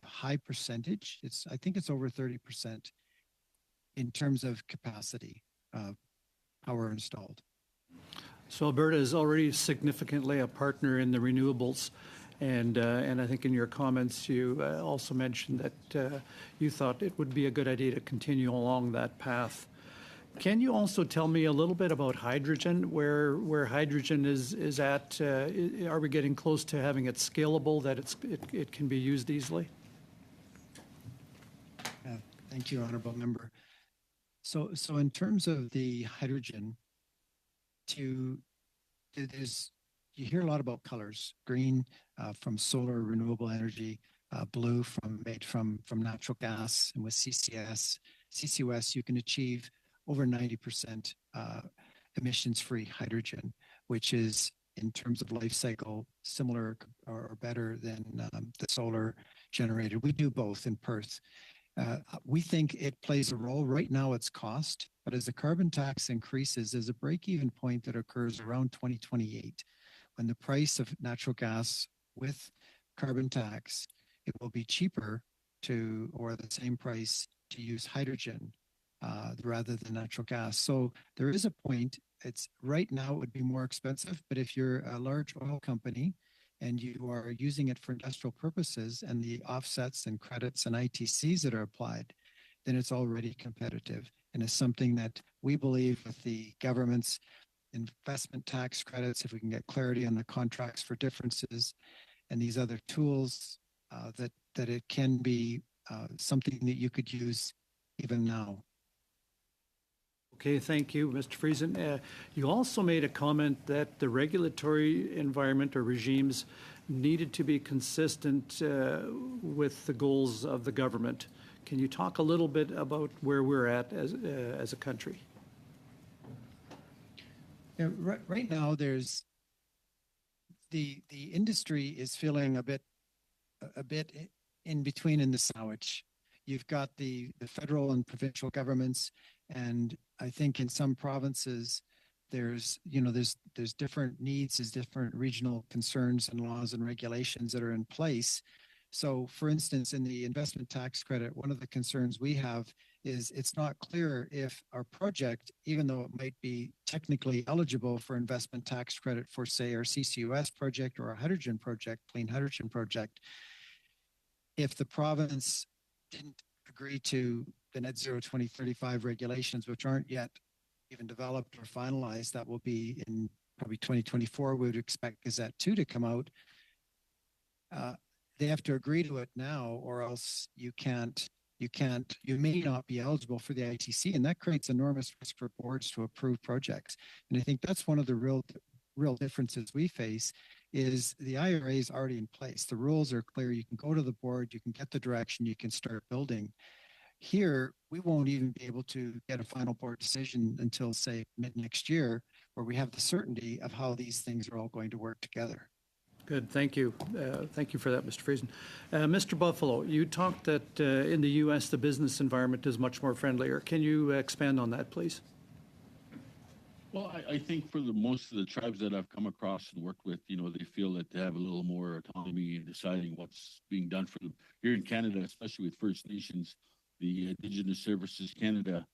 high percentage. I think it's over 30% in terms of capacity, power installed. So Alberta is already significantly a partner in the renewables, and I think in your comments you also mentioned that you thought it would be a good idea to continue along that path. Can you also tell me a little bit about hydrogen, where hydrogen is at? Are we getting close to having it scalable, that it can be used easily? Thank you, Honourable Member. So in terms of the hydrogen, you hear a lot about colors: green from solar, renewable energy, blue made from natural gas, and with CCUS, you can achieve over 90% emissions-free hydrogen, which is, in terms of life cycle, similar or better than the solar generated. We do both in Perth. We think it plays a role. Right now it's cost, but as the carbon tax increases, there's a break-even point that occurs around 2028 when the price of natural gas with carbon tax, it will be cheaper to, or the same price to use hydrogen rather than natural gas. So there is a point. It's right now it would be more expensive, but if you're a large oil company and you are using it for industrial purposes and the offsets and credits and ITCs that are applied, then it's already competitive. And it's something that we believe with the government's investment tax credits, if we can get clarity on the contracts for differences and these other tools, that it can be something that you could use even now. Okay, thank you, Mr. Friesen. You also made a comment that the regulatory environment or regimes needed to be consistent with the goals of the government. Can you talk a little bit about where we're at as a country? Yeah, right now, there's the industry is feeling a bit in between in the sandwich. You've got the federal and provincial governments, and I think in some provinces there's different needs, there's different regional concerns and laws and regulations that are in place. So for instance, in the investment tax credit, one of the concerns we have is it's not clear if our project, even though it might be technically eligible for investment tax credit for, say, our CCUS project or a hydrogen project, clean hydrogen project, if the province didn't agree to the net zero 2035 regulations, which aren't yet even developed or finalized, that will be in probably 2024. We would expect Gazette 2 to come out. They have to agree to it now, or else you may not be eligible for the ITC, and that creates enormous risk for boards to approve projects. And I think that's one of the real differences we face is the IRA is already in place. The rules are clear. You can go to the board, you can get the direction, you can start building. Here, we won't even be able to get a final board decision until, say, mid next year, where we have the certainty of how these things are all going to work together. Good, thank you. Thank you for that, Mr. Friesen. Mr. Buffalo, you talked that in the U.S. the business environment is much more friendlier. Can you expand on that, please? Well, I think for most of the tribes that I've come across and worked with, they feel that they have a little more autonomy in deciding what's being done for them. Here in Canada, especially with First Nations, the Indigenous Services Canada,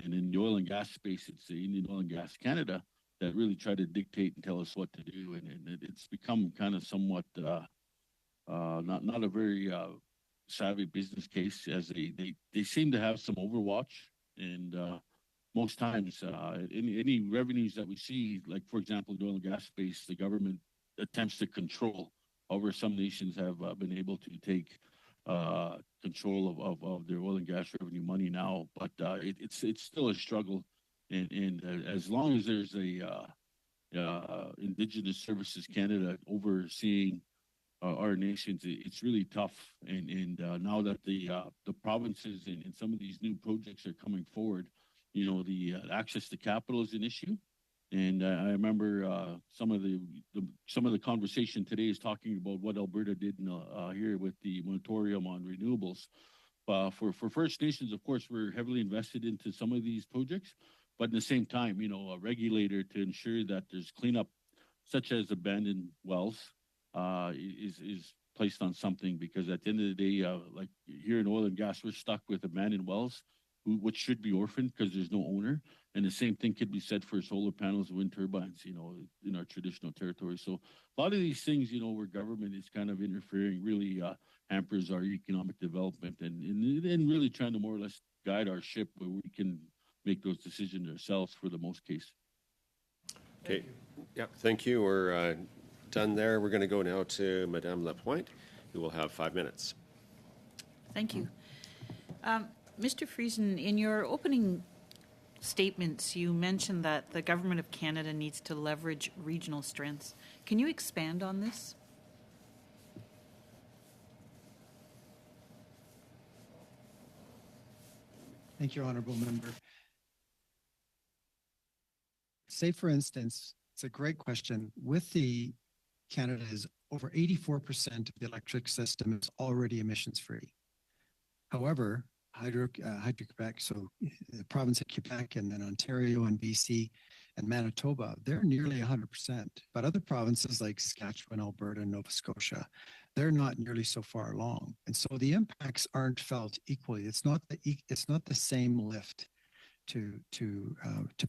and in the oil and gas space, it's the Indian Oil and Gas Canada that really try to dictate and tell us what to do. And it's become kind of somewhat not a very savvy business case, as they seem to have some overwatch. And most times, any revenues that we see, like, for example, the oil and gas space, the government attempts to control. However, some nations have been able to take control of their oil and gas revenue money now, but it's still a struggle. And as long as there's a Indigenous Services Canada overseeing our nations, it's really tough. And now that the provinces and some of these new projects are coming forward, the access to capital is an issue. And I remember some of the conversation today is talking about what Alberta did here with the moratorium on renewables. For First Nations, of course, we're heavily invested into some of these projects, but at the same time, a regulator to ensure that there's cleanup, such as abandoned wells, is placed on something, because at the end of the day, like here in oil and gas, we're stuck with abandoned wells, which should be orphaned because there's no owner. And the same thing could be said for solar panels and wind turbines, in our traditional territory. So a lot of these things, where government is kind of interfering, really hampers our economic development and really trying to more or less guide our ship where we can make those decisions ourselves for the most case. Okay. Yeah, thank you. We're done there. We're going to go now to Madame Lapointe, who will have 5 minutes. Thank you. Mr. Friesen, in your opening statements, you mentioned that the Government of Canada needs to leverage regional strengths. Can you expand on this? Thank you, Honourable Member. Say, for instance, it's a great question. With the Canada is over 84% of the electric system is already emissions-free. Hydro-Quebec, so the province of Quebec and then Ontario and BC, and Manitoba, they're nearly 100%. But other provinces like Saskatchewan, Alberta, and Nova Scotia, they're not nearly so far along. And so the impacts aren't felt equally. It's not the same lift to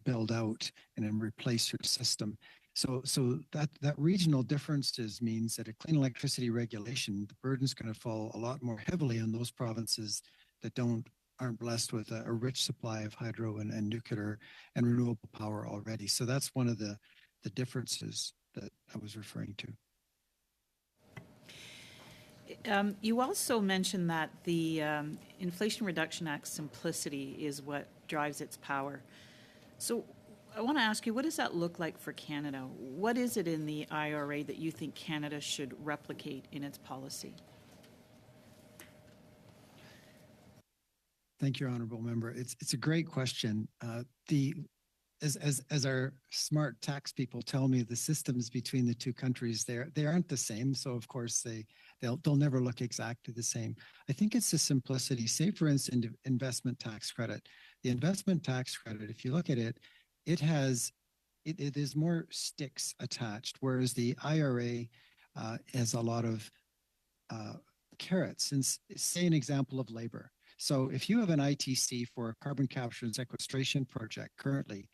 build out and then replace your system. So that regional differences means that a clean electricity regulation, the burden's going to fall a lot more heavily on those provinces that aren't blessed with a rich supply of hydro and nuclear and renewable power already. So that's one of the differences that I was referring to. You also mentioned that the Inflation Reduction Act simplicity is what drives its power. So I want to ask you, what does that look like for Canada? What is it in the IRA that you think Canada should replicate in its policy? Thank you, honourable member. It's a great question. As our smart tax people tell me, the systems between the two countries they aren't the same. So of course they'll never look exactly the same. I think it's the simplicity. Say for instance, investment tax credit. The investment tax credit, if you look at it, it is more sticks attached, whereas the IRA has a lot of carrots. And say an example of labor. So if you have an ITC for a carbon capture and sequestration project currently,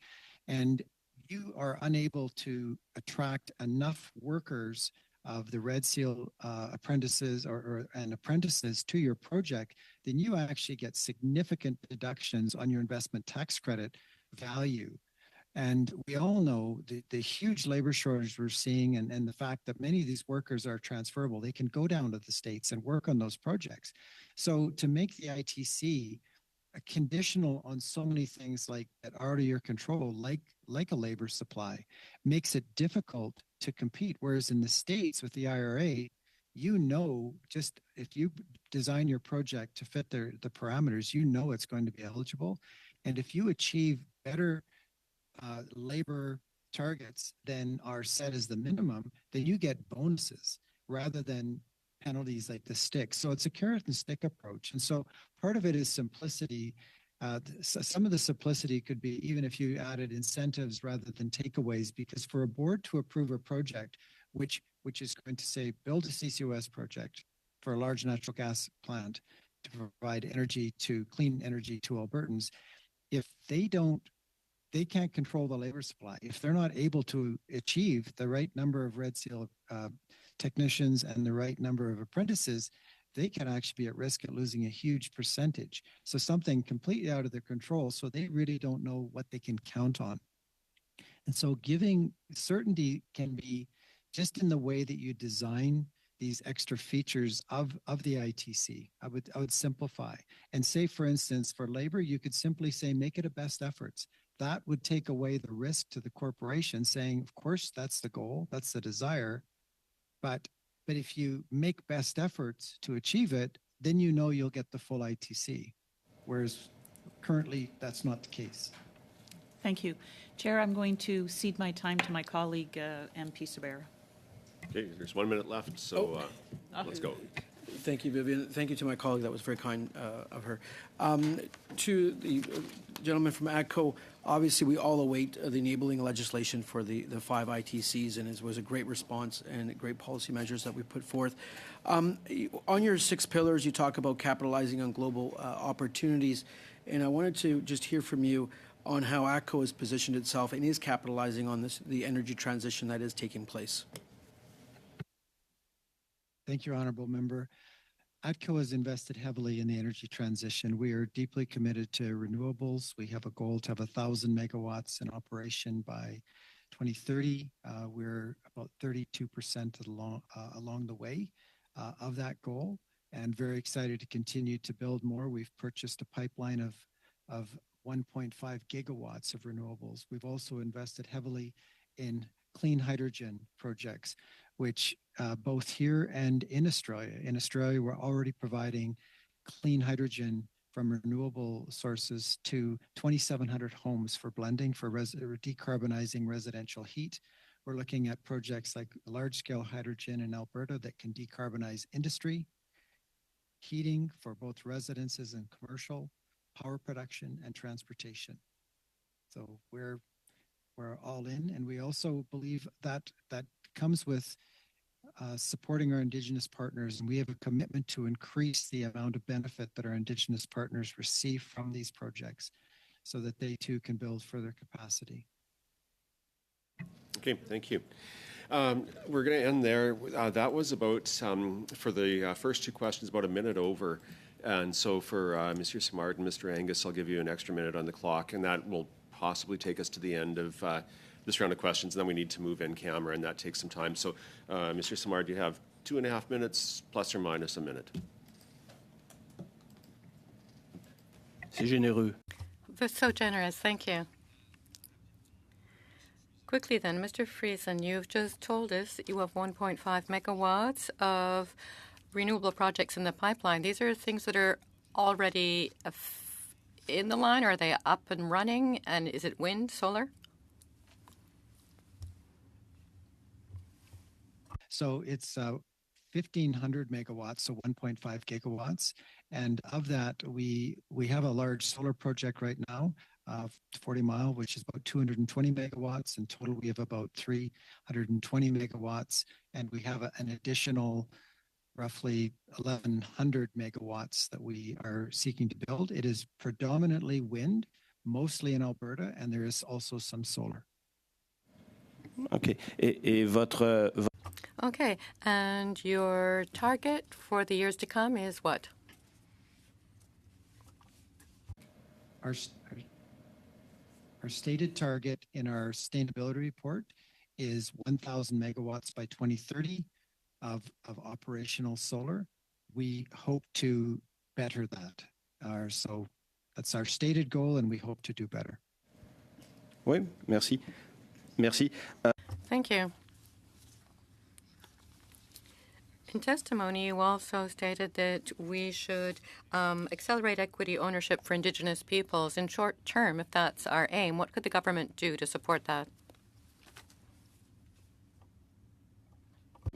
and you are unable to attract enough workers of the Red Seal apprentices and apprentices to your project, then you actually get significant deductions on your investment tax credit value. And we all know the huge labor shortage we're seeing and the fact that many of these workers are transferable. They can go down to the States and work on those projects. So to make the ITC conditional on so many things like that are out of your control, like a labor supply, makes it difficult to compete. Whereas in the States with the IRA, just if you design your project to fit the parameters, it's going to be eligible. And if you achieve better labor targets than are set as the minimum, then you get bonuses rather than penalties like the stick. So it's a carrot and stick approach. And so part of it is simplicity. Some of the simplicity could be even if you added incentives rather than takeaways, because for a board to approve a project, which is going to say build a CCUS project for a large natural gas plant to provide clean energy to Albertans, if they can't control the labor supply. If they're not able to achieve the right number of Red Seal technicians and the right number of apprentices, they can actually be at risk of losing a huge percentage. So something completely out of their control. So they really don't know what they can count on. And so giving certainty can be just in the way that you design these extra features of the ITC. I would simplify and say, for instance, for labor, you could simply say, make it a best efforts. That would take away the risk to the corporation saying, of course, that's the goal, that's the desire. But if you make best efforts to achieve it, then you'll get the full ITC. Whereas currently, that's not the case. Thank you. Chair, I'm going to cede my time to my colleague, MP Sabera. Okay, there's 1 minute left, so let's go. Thank you, Vivian. Thank you to my colleague. That was very kind of her. To the gentleman from AGCO, obviously we all await the enabling legislation for the 5 ITCs, and it was a great response and great policy measures that we put forth. On your 6 pillars, you talk about capitalizing on global opportunities, and I wanted to just hear from you on how AGCO has positioned itself and is capitalizing on the energy transition that is taking place. Thank you, honourable member. ATCO has invested heavily in the energy transition. We are deeply committed to renewables. We have a goal to have 1,000 megawatts in operation by 2030. We're about 32% along the way of that goal, and very excited to continue to build more. We've purchased a pipeline of 1.5 gigawatts of renewables. We've also invested heavily in clean hydrogen projects, which both here and in Australia. In Australia, we're already providing clean hydrogen from renewable sources to 2,700 homes for blending, for decarbonizing residential heat. We're looking at projects like large-scale hydrogen in Alberta that can decarbonize industry, heating for both residences and commercial, power production, and transportation. So we're we're all in, and we also believe that that comes with supporting our Indigenous partners, and we have a commitment to increase the amount of benefit that our Indigenous partners receive from these projects so that they too can build further capacity. Okay, thank you. We're going to end there. That was about, for the first two questions, about a minute over. And so for Mr. Simard and Mr. Angus, I'll give you an extra minute on the clock, and that will possibly take us to the end of this round of questions. And then we need to move in camera, and that takes some time. So, Mr. Simard, you have 2.5 minutes, plus or minus a minute. C'est généreux. That's so generous. Thank you. Quickly then, Mr. Friesen, you've just told us that you have 1.5 megawatts of renewable projects in the pipeline. These are things that are already in the line. Are they up and running? And is it wind, solar? So it's 1,500 megawatts, so 1.5 gigawatts. And of that, we have a large solar project right now, 40 Mile, which is about 220 megawatts. In total, we have about 320 megawatts. And we have an additional roughly 1,100 megawatts that we are seeking to build. It is predominantly wind, mostly in Alberta, and there is also some solar. OK. Et votre... Okay. And your target for the years to come is what? Our stated target in our sustainability report is 1,000 megawatts by 2030 of operational solar. We hope to better that. So that's our stated goal, and we hope to do better. Oui, merci. Merci. Thank you. In testimony, you also stated that we should accelerate equity ownership for Indigenous peoples. In short term, if that's our aim, what could the government do to support that?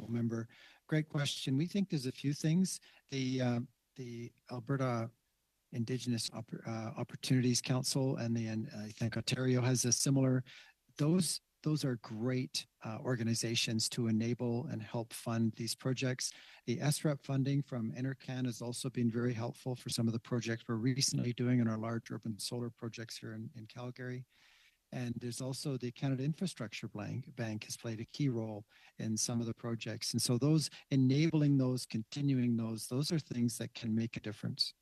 Member, great question. We think there's a few things. The Alberta Indigenous Opportunities Council and I think Ontario has a similar. Those are great organizations to enable and help fund these projects. The SREP funding from NRCan has also been very helpful for some of the projects we're recently doing in our large urban solar projects here in Calgary. And there's also the Canada Infrastructure Bank has played a key role in some of the projects. And so those, enabling those, continuing those are things that can make a difference.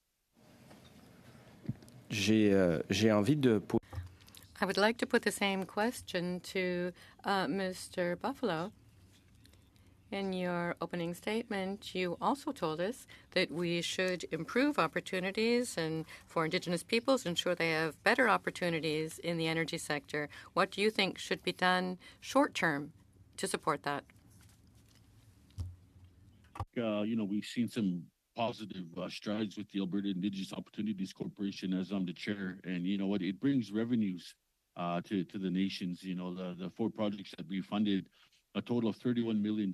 J'ai envie de... I would like to put the same question to Mr. Buffalo. In your opening statement, you also told us that we should improve opportunities and for Indigenous peoples, ensure they have better opportunities in the energy sector. What do you think should be done short term to support that? We've seen some positive strides with the Alberta Indigenous Opportunities Corporation as I'm the chair. And you know what? It brings revenues to the nations. The 4 projects that we funded, a total of $31 million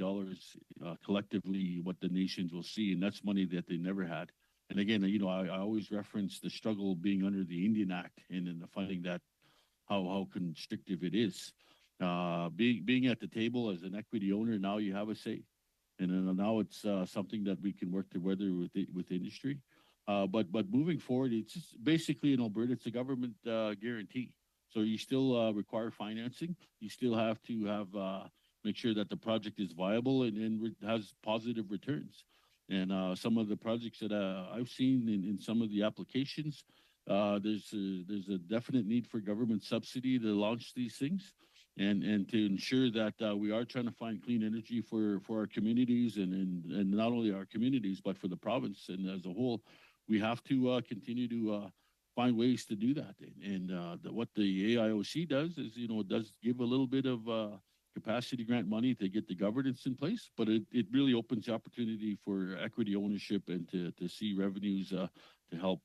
collectively, what the nations will see, and that's money that they never had. And again, I always reference the struggle being under the Indian Act and in the funding that how constrictive it is. Being at the table as an equity owner, now you have a say, and now it's something that we can work together with industry. But moving forward, it's just basically in Alberta, it's a government guarantee. So you still require financing. You still have to have make sure that the project is viable and has positive returns. And some of the projects that I've seen in some of the applications, there's a definite need for government subsidy to launch these things and to ensure that we are trying to find clean energy for our communities and not only our communities, but for the province and as a whole. We have to continue to find ways to do that. And what the AIOC does is, it does give a little bit of capacity grant money to get the governance in place, but it really opens the opportunity for equity ownership and to see revenues to help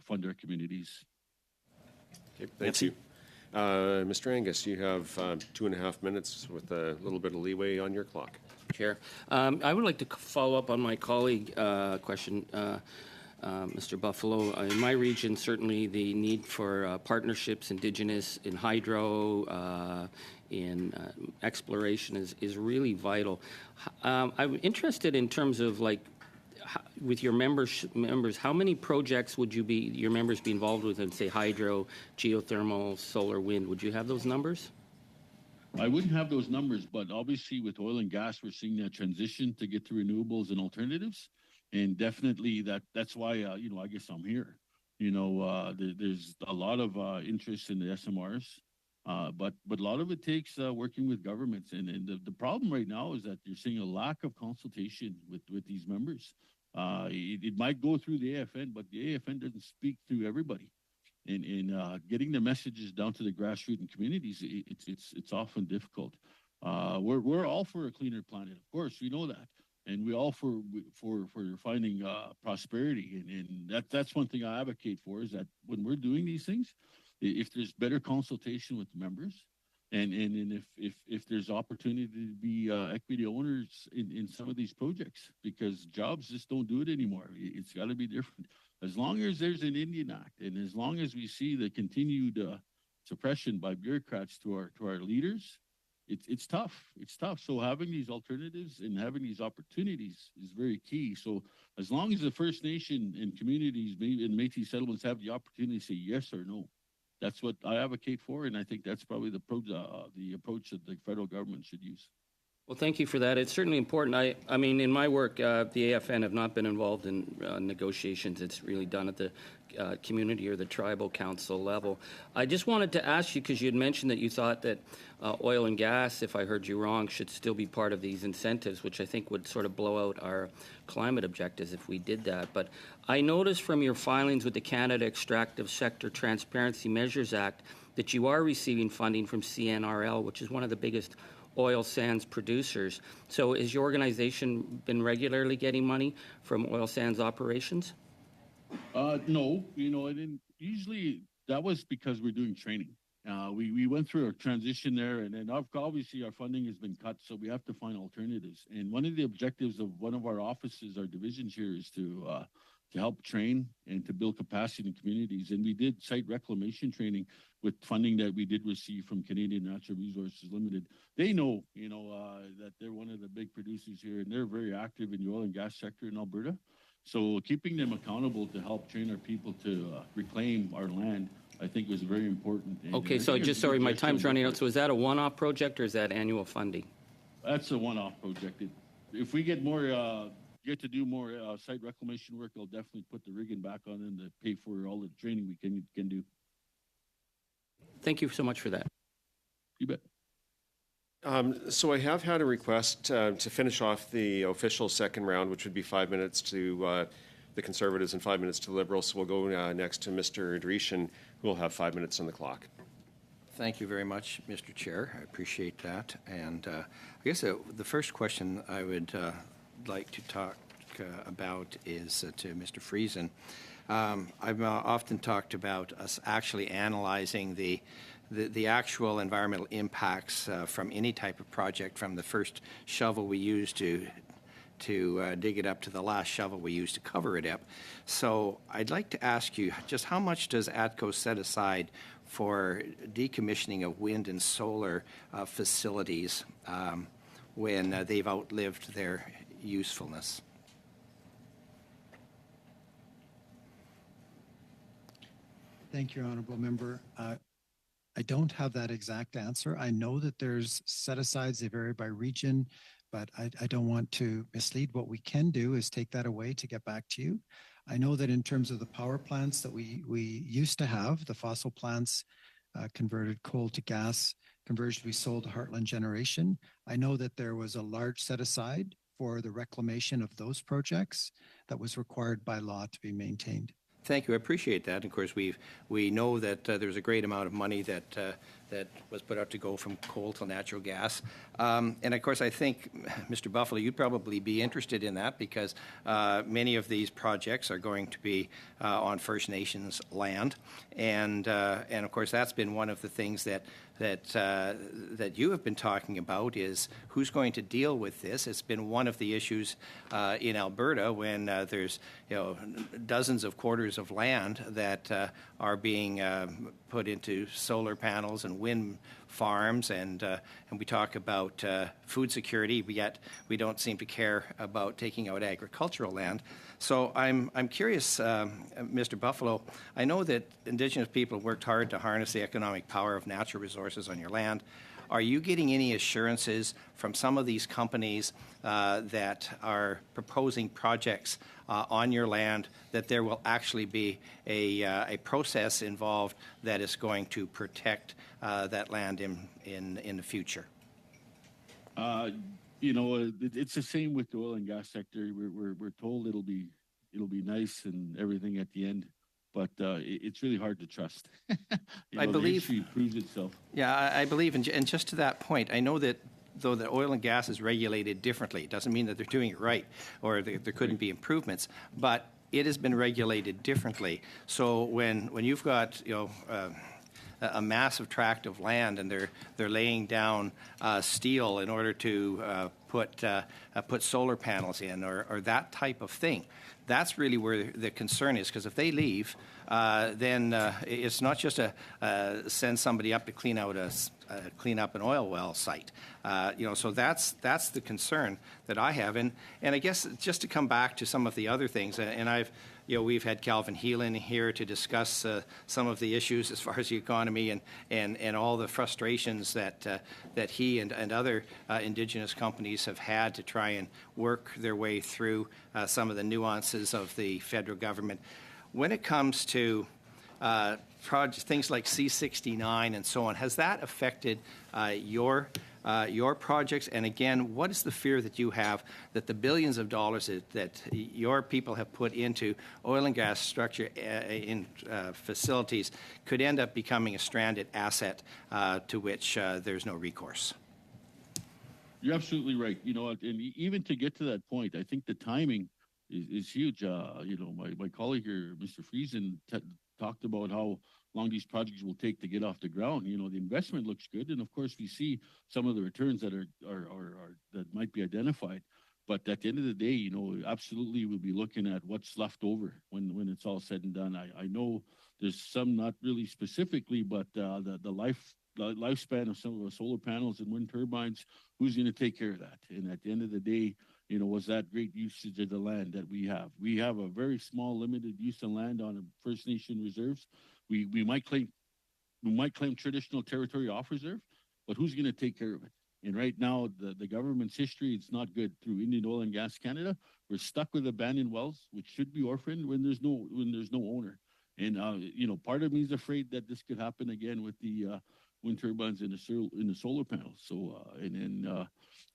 fund our communities. Okay, thank you. Mr. Angus, you have 2.5 minutes with a little bit of leeway on your clock. Chair, I would like to follow up on my colleague question. Mr. Buffalo. In my region, certainly the need for partnerships, indigenous, in hydro, in exploration is really vital. I'm interested in terms of with your members, how many projects would your members be involved with in, say, hydro, geothermal, solar, wind? Would you have those numbers? I wouldn't have those numbers, but obviously with oil and gas, we're seeing that transition to get to renewables and alternatives, and definitely that's why I guess I'm here. There's a lot of interest in the SMRs, but a lot of it takes working with governments, and the problem right now is that you're seeing a lack of consultation with these members. It might go through the AFN, but the AFN doesn't speak to everybody. And getting the messages down to the grassroots and communities, it's often difficult. We're all for a cleaner planet, of course, we know that, and we all for finding prosperity, and that's one thing I advocate for, is that when we're doing these things, if there's better consultation with the members, and if there's opportunity to be equity owners in some of these projects, because jobs just don't do it anymore. It's got to be different. As long as there's an Indian Act, and as long as we see the continued suppression by bureaucrats to our leaders, it's tough. It's tough. So having these alternatives and having these opportunities is very key. So as long as the First Nation and communities and Métis settlements have the opportunity to say yes or no, that's what I advocate for, and I think that's probably the approach that the federal government should use. Well, thank you for that. It's certainly important. I mean, in my work, the AFN have not been involved in negotiations. It's really done at the community or the tribal council level. I just wanted to ask you, because you had mentioned that you thought that oil and gas, if I heard you wrong, should still be part of these incentives, which I think would sort of blow out our climate objectives if we did that. But I noticed from your filings with the Canada Extractive Sector Transparency Measures Act that you are receiving funding from CNRL, which is one of the biggest oil sands producers. So has your organization been regularly getting money from oil sands operations? No, I didn't. Usually that was because we're doing training. We went through a transition there, and then obviously our funding has been cut, so we have to find alternatives. And one of the objectives of one of our offices, our divisions here, is to help train and to build capacity in communities. And we did site reclamation training with funding that we did receive from Canadian Natural Resources Limited. They know, that they're one of the big producers here, and they're very active in the oil and gas sector in Alberta. So keeping them accountable to help train our people to reclaim our land, I think, was very important. And okay, so sorry, my time's running out. So is that a one-off project, or is that annual funding? That's a one-off project. If we get to do more site reclamation work, I'll definitely put the rigging back on and to pay for all the training we can do. Thank you so much for that. You bet. So I have had a request to finish off the official second round, which would be 5 minutes to the Conservatives and 5 minutes to Liberals. So we'll go next to Mr. Dreeshen, who will have 5 minutes on the clock. Thank you very much, Mr. Chair. I appreciate that. And I guess the first question I would like to talk about is to Mr. Friesen. I've often talked about us actually analyzing the actual environmental impacts from any type of project, from the first shovel we use to dig it up to the last shovel we use to cover it up. So I'd like to ask you, just how much does ATCO set aside for decommissioning of wind and solar facilities when they've outlived their usefulness? Thank you, Honourable Member. I don't have that exact answer. I know that there's set-asides, they vary by region, but I don't want to mislead. What we can do is take that away to get back to you. I know that in terms of the power plants that we used to have, the fossil plants, converted coal to gas, conversion we sold to Heartland Generation, I know that there was a large set-aside for the reclamation of those projects that was required by law to be maintained. Thank you. I appreciate that. Of course, we know that there's a great amount of money that that was put out to go from coal to natural gas. And of course, I think, Mr. Buffalo, you'd probably be interested in that because many of these projects are going to be on First Nations land. And of course, that's been one of the things that you have been talking about is who's going to deal with this. It's been one of the issues in Alberta when there's dozens of quarters of land that are being put into solar panels and wind farms, and we talk about food security, yet we don't seem to care about taking out agricultural land. So I'm curious, Mr. Buffalo, I know that Indigenous people have worked hard to harness the economic power of natural resources on your land. Are you getting any assurances from some of these companies that are proposing projects on your land that there will actually be a process involved that is going to protect that land in the future? It's the same with the oil and gas sector. We're told it'll be nice and everything at the end, but it's really hard to trust. I believe the history proves itself. Yeah, I believe, and just to that point, I know that though the oil and gas is regulated differently, it doesn't mean that they're doing it right or there couldn't be improvements, but it has been regulated differently. So when you've got a massive tract of land and they're laying down steel in order to put solar panels in or that type of thing, that's really where the concern is, because if they leave, then it's not just send somebody up to clean up an oil well site. So that's the concern that I have. And I guess just to come back to some of the other things, and we've had Calvin Heelan here to discuss some of the issues as far as the economy and all the frustrations that he and other Indigenous companies have had to try and work their way through some of the nuances of the federal government. When it comes to things like C-69 and so on, has that affected your projects? And again, what is the fear that you have that the billions of dollars that your people have put into oil and gas structure in facilities could end up becoming a stranded asset to which there's no recourse? You're absolutely right. And even to get to that point, I think the timing is huge. My colleague here, Mr. Friesen, talked about how long these projects will take to get off the ground. The investment looks good, and of course we see some of the returns that are that might be identified. But at the end of the day, absolutely we'll be looking at what's left over when it's all said and done. I know there's some, not really specifically, but the lifespan of some of the solar panels and wind turbines, who's going to take care of that? And at the end of the day, was that great usage of the land that we have? We have a very small, limited use of land on First Nation reserves. We might claim traditional territory off reserve, but who's going to take care of it? And right now, the government's history, it's not good. Through Indian Oil and Gas Canada, we're stuck with abandoned wells, which should be orphaned when there's no owner. And part of me is afraid that this could happen again with the wind turbines in the solar panels. So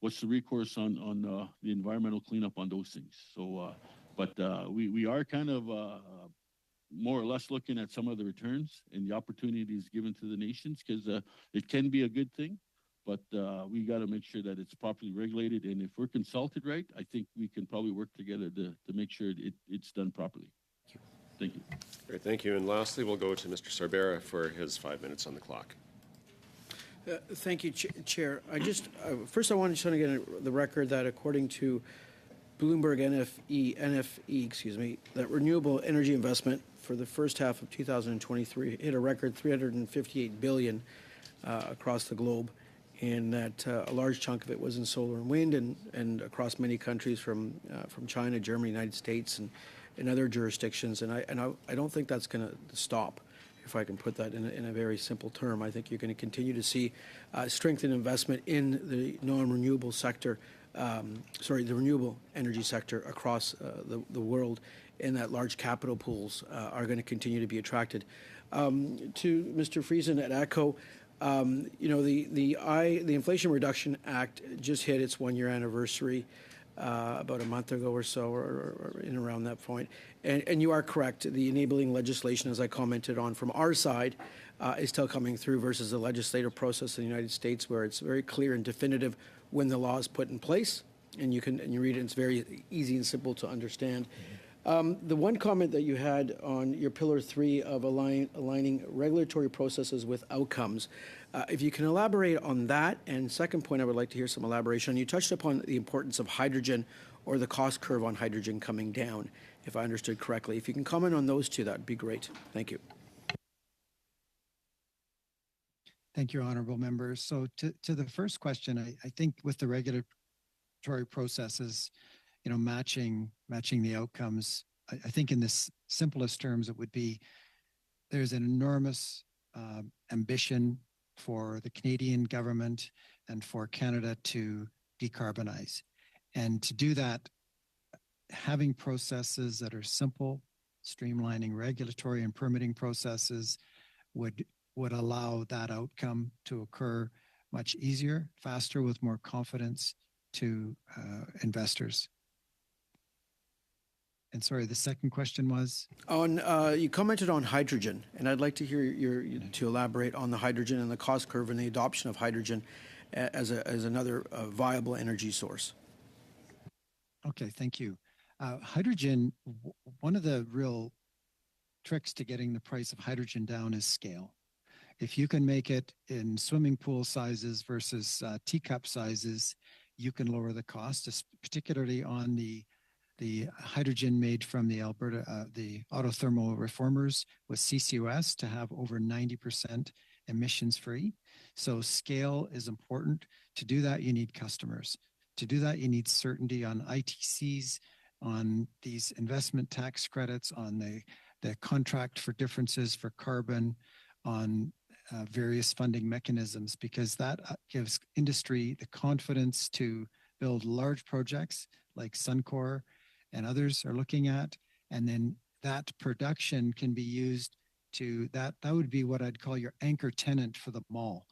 what's the recourse on the environmental cleanup on those things? So, but we are kind of more or less looking at some of the returns and the opportunities given to the nations, because it can be a good thing, but we got to make sure that it's properly regulated. And if we're consulted right, I think we can probably work together to make sure it's done properly. Thank you. Great, thank you. And lastly, we'll go to Mr. Sarbera for his 5 minutes on the clock. Thank you, Chair. I just first I want to get the record that according to Bloomberg NFE, that renewable energy investment for the first half of 2023 hit a record $358 billion across the globe, and that a large chunk of it was in solar and wind, and across many countries from China, Germany, United States, and other jurisdictions. And I don't think that's going to stop. If I can put that in a very simple term, I think you're going to continue to see strengthened investment in the non-renewable sector, the renewable energy sector across the world, and that large capital pools are going to continue to be attracted. To Mr. Friesen at ATCO, the Inflation Reduction Act just hit its 1-year anniversary. about a month ago or so, or in around that point. And you are correct. The enabling legislation, as I commented on from our side, is still coming through versus the legislative process in the United States, where it's very clear and definitive when the law is put in place, and you read it. And it's very easy and simple to understand. The one comment that you had on your Pillar 3 of aligning regulatory processes with outcomes, if you can elaborate on that. And second point, I would like to hear some elaboration. You touched upon the importance of hydrogen or the cost curve on hydrogen coming down, if I understood correctly. If you can comment on those two, that would be great. Thank you. Thank you, honorable members. So to the first question, I think with the regulatory processes, matching the outcomes, I think in this simplest terms, it would be there's an enormous ambition for the Canadian government and for Canada to decarbonize. And to do that, having processes that are simple, streamlining regulatory and permitting processes would allow that outcome to occur much easier, faster, with more confidence to investors. And sorry, the second question was? You commented on hydrogen, and I'd like to hear to elaborate on the hydrogen and the cost curve and the adoption of hydrogen as another viable energy source. Okay, thank you. Hydrogen, one of the real tricks to getting the price of hydrogen down is scale. If you can make it in swimming pool sizes versus teacup sizes, you can lower the cost, particularly on the hydrogen made from the Alberta, the autothermal reformers with CCUS, to have over 90% emissions free. So scale is important. To do that, you need customers. To do that, you need certainty on ITCs, on these investment tax credits, on the contract for differences for carbon, on various funding mechanisms, because that gives industry the confidence to build large projects like Suncor and others are looking at, and then that production can be used to, that would be what I'd call your anchor tenant for the mall.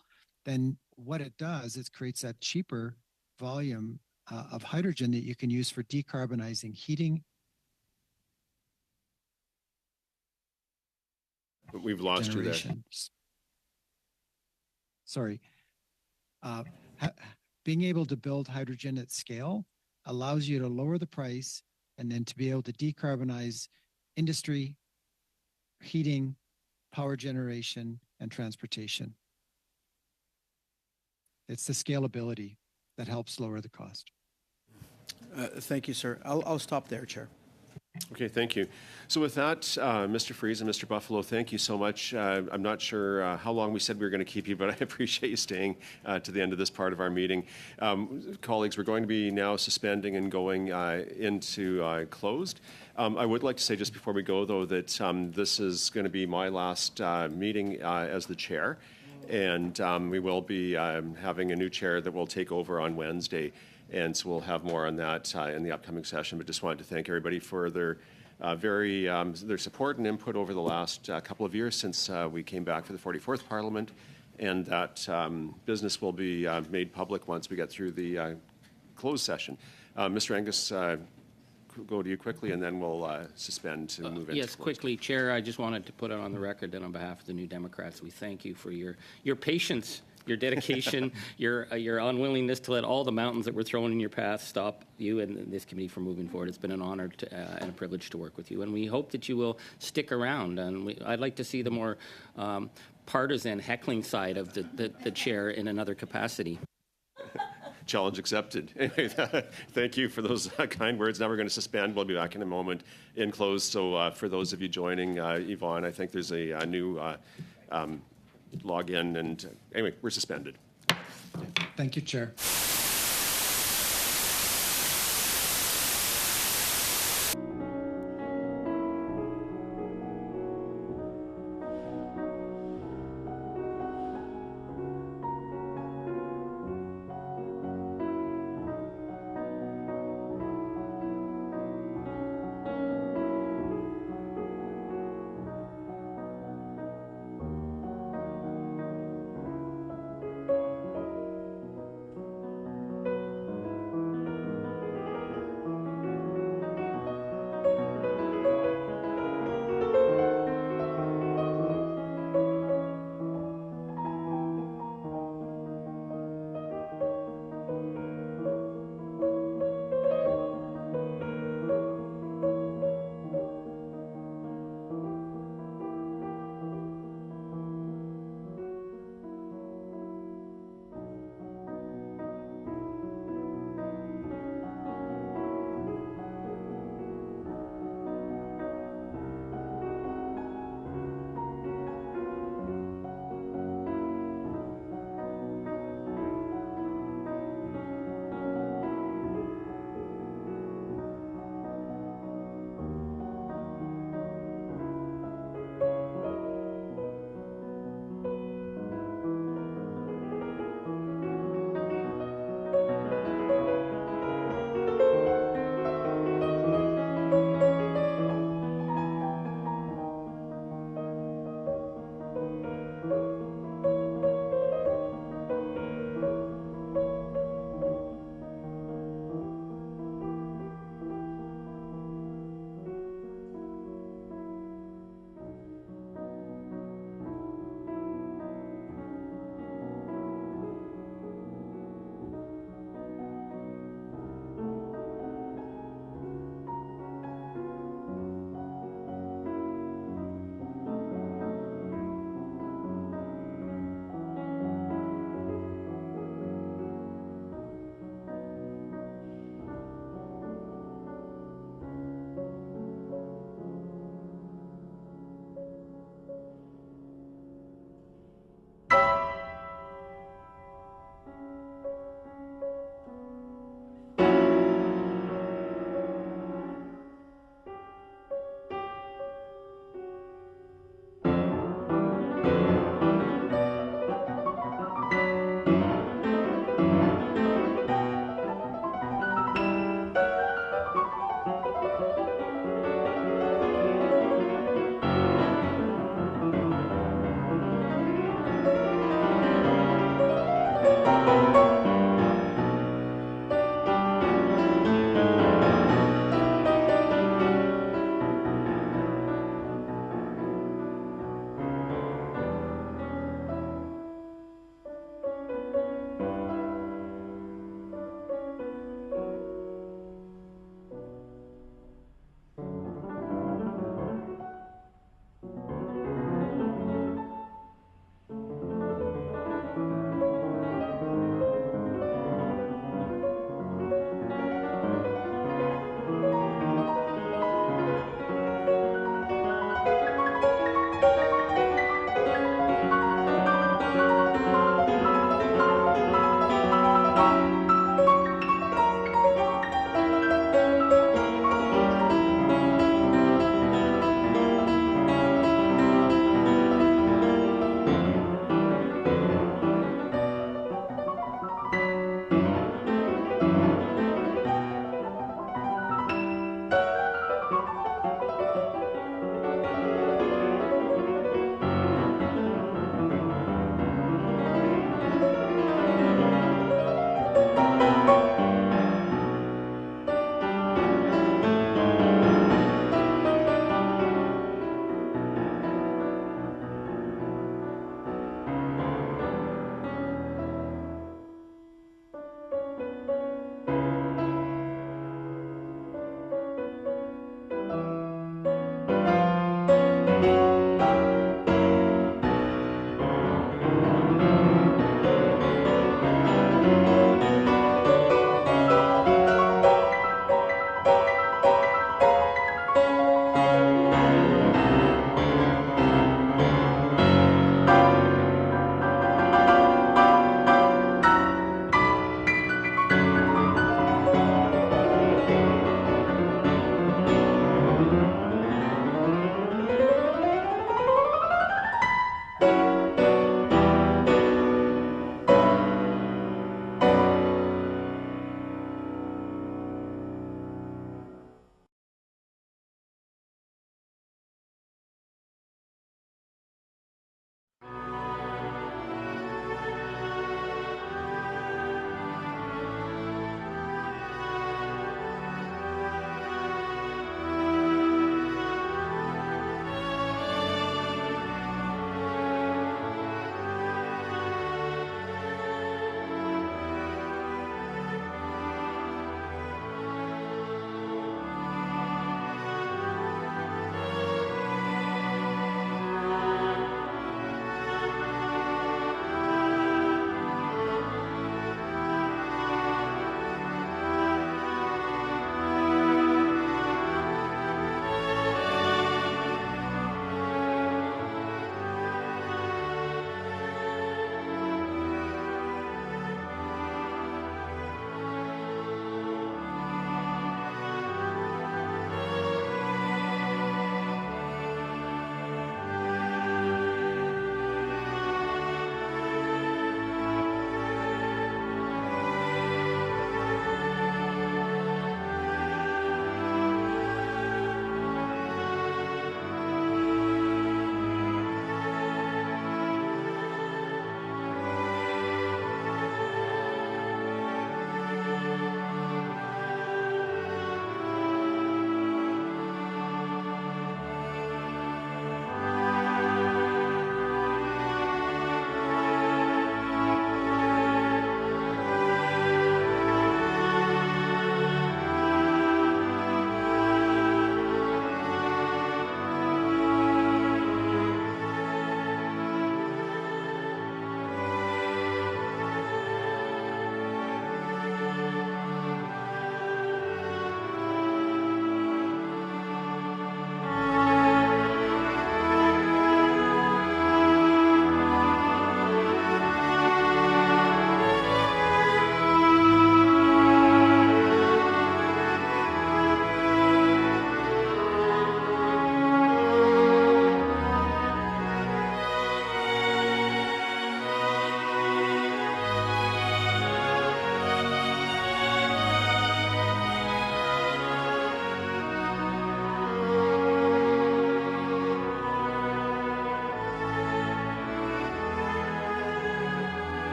Then what it does is creates that cheaper volume of hydrogen that you can use for decarbonizing heating. We've lost you there. Sorry. Being able to build hydrogen at scale allows you to lower the price and then to be able to decarbonize industry, heating, power generation, and transportation. It's the scalability that helps lower the cost. Thank you, sir. I'll stop there, Chair. Okay, thank you. So with that, Mr. Freeze and Mr. Buffalo, thank you so much. I'm not sure how long we said we were going to keep you, but I appreciate you staying to the end of this part of our meeting. Colleagues, we're going to be now suspending and going into closed. I would like to say just before we go, though, that this is going to be my last meeting as the chair, and we will be having a new chair that will take over on Wednesday. And so we'll have more on that in the upcoming session. But just wanted to thank everybody for their their support and input over the last couple of years since we came back for the 44th Parliament. And that business will be made public once we get through the closed session. Mr. Angus, go to you quickly, and then we'll suspend to move into Yes, quickly, Chair. I just wanted to put it on the record that on behalf of the New Democrats, we thank you for your patience, your dedication, your unwillingness to let all the mountains that were thrown in your path stop you and this committee from moving forward. It's been an honor and a privilege to work with you, and we hope that you will stick around. And I'd like to see the more partisan heckling side of the chair in another capacity. Challenge accepted. Anyway, thank you for those kind words. Now we're going to suspend. We'll be back in a moment in close. So for those of you joining, Yvonne, I think there's a new log in, and anyway, we're suspended. Thank you, Chair.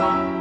Bye.